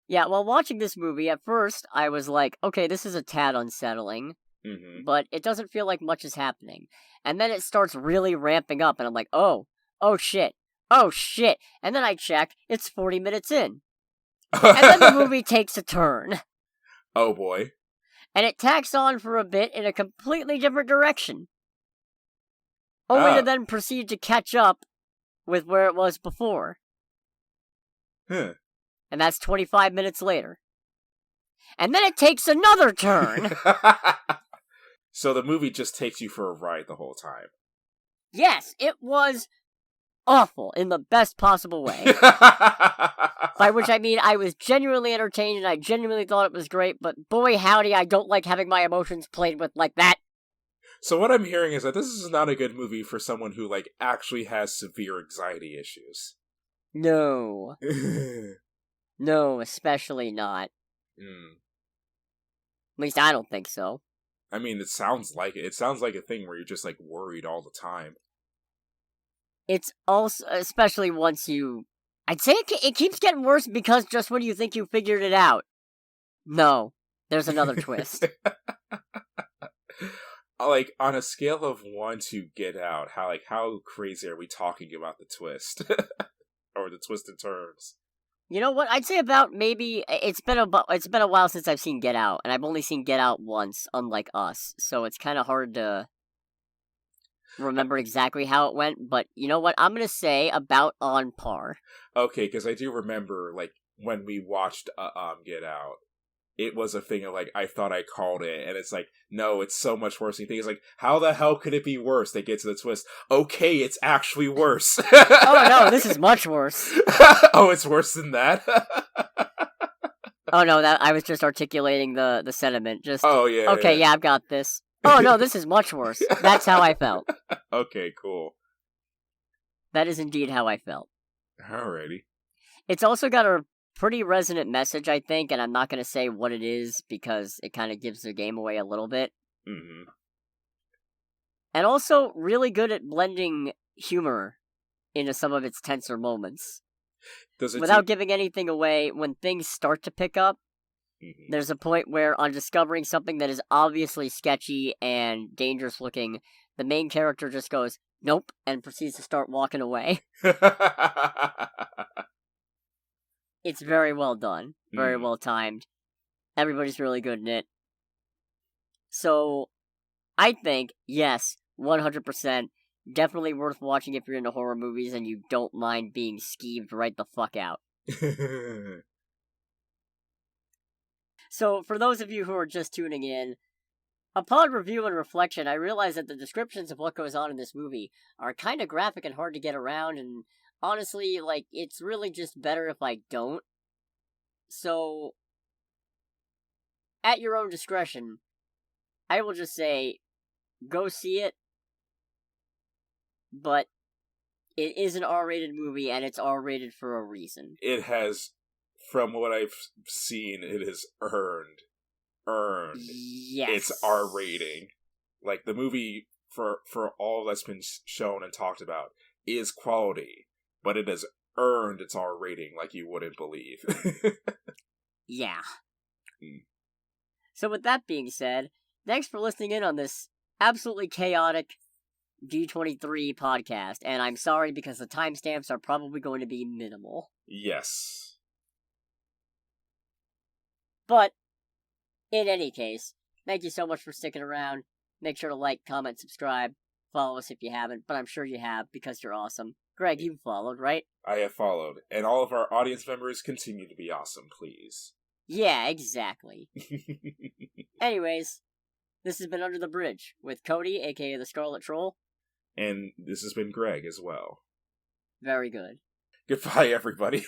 Yeah, while watching this movie, at first, I was like, okay, this is a tad unsettling, but it doesn't feel like much is happening. And then it starts really ramping up, and I'm like, oh shit, and then I check, it's 40 minutes in. And then the movie takes a turn. Oh boy. And it tacks on for a bit in a completely different direction. Only to then proceed to catch up with where it was before. Huh. And that's 25 minutes later. And then it takes another turn. So the movie just takes you for a ride the whole time. Yes, it was awful in the best possible way. By which I mean I was genuinely entertained and I genuinely thought it was great, but boy howdy, I don't like having my emotions played with like that. So what I'm hearing is that this is not a good movie for someone who, like, actually has severe anxiety issues. No. No, especially not. At least I don't think so. I mean, it sounds like it. It sounds like a thing where you're just, like, worried all the time. It's also, especially once you... I'd say it keeps getting worse because just when you think you figured it out. No, there's another twist. Like, on a scale of 1 to Get Out, how crazy are we talking about the twist? Or the twist and turns? You know what? I'd say about maybe it's been a while since I've seen Get Out, and I've only seen Get Out once, unlike Us. So it's kind of hard to remember exactly how it went. But you know what? I'm gonna say about on par. Okay, because I do remember, like, when we watched Get Out, it was a thing of, like, I thought I called it, and it's like, no, it's so much worse. And you think, it's like, how the hell could it be worse? They get to the twist. Okay, it's actually worse. Oh no, this is much worse. Oh, it's worse than that? Oh no, that I was just articulating the sentiment. Just, oh, yeah. Okay, yeah, I've got this. Oh no, this is much worse. That's how I felt. Okay, cool. That is indeed how I felt. Alrighty. It's also got a pretty resonant message, I think, and I'm not going to say what it is because it kind of gives the game away a little bit. Mm-hmm. And also really good at blending humor into some of its tenser moments. Without giving anything away, when things start to pick up, there's a point where, on discovering something that is obviously sketchy and dangerous looking, the main character just goes, nope, and proceeds to start walking away. It's very well done. Very well timed. Everybody's really good in it. So, I think, yes, 100%, definitely worth watching if you're into horror movies and you don't mind being skeeved right the fuck out. So, for those of you who are just tuning in, upon review and reflection, I realize that the descriptions of what goes on in this movie are kind of graphic and hard to get around, and honestly, like, it's really just better if I don't. So, at your own discretion, I will just say, go see it, but it is an R-rated movie, and it's R-rated for a reason. It has, from what I've seen, it has earned yes. its R rating. Like, the movie, for all that's been shown and talked about, is quality, but it has earned its R rating like you wouldn't believe. Yeah. So with that being said, thanks for listening in on this absolutely chaotic D23 podcast, and I'm sorry because the timestamps are probably going to be minimal. Yes. But, in any case, thank you so much for sticking around. Make sure to like, comment, subscribe, follow us if you haven't, but I'm sure you have because you're awesome. Greg, you followed, right? I have followed, and all of our audience members continue to be awesome, please. Yeah, exactly. Anyways, this has been Under the Bridge with Cody, aka the Scarlet Troll. And this has been Greg as well. Very good. Goodbye, everybody.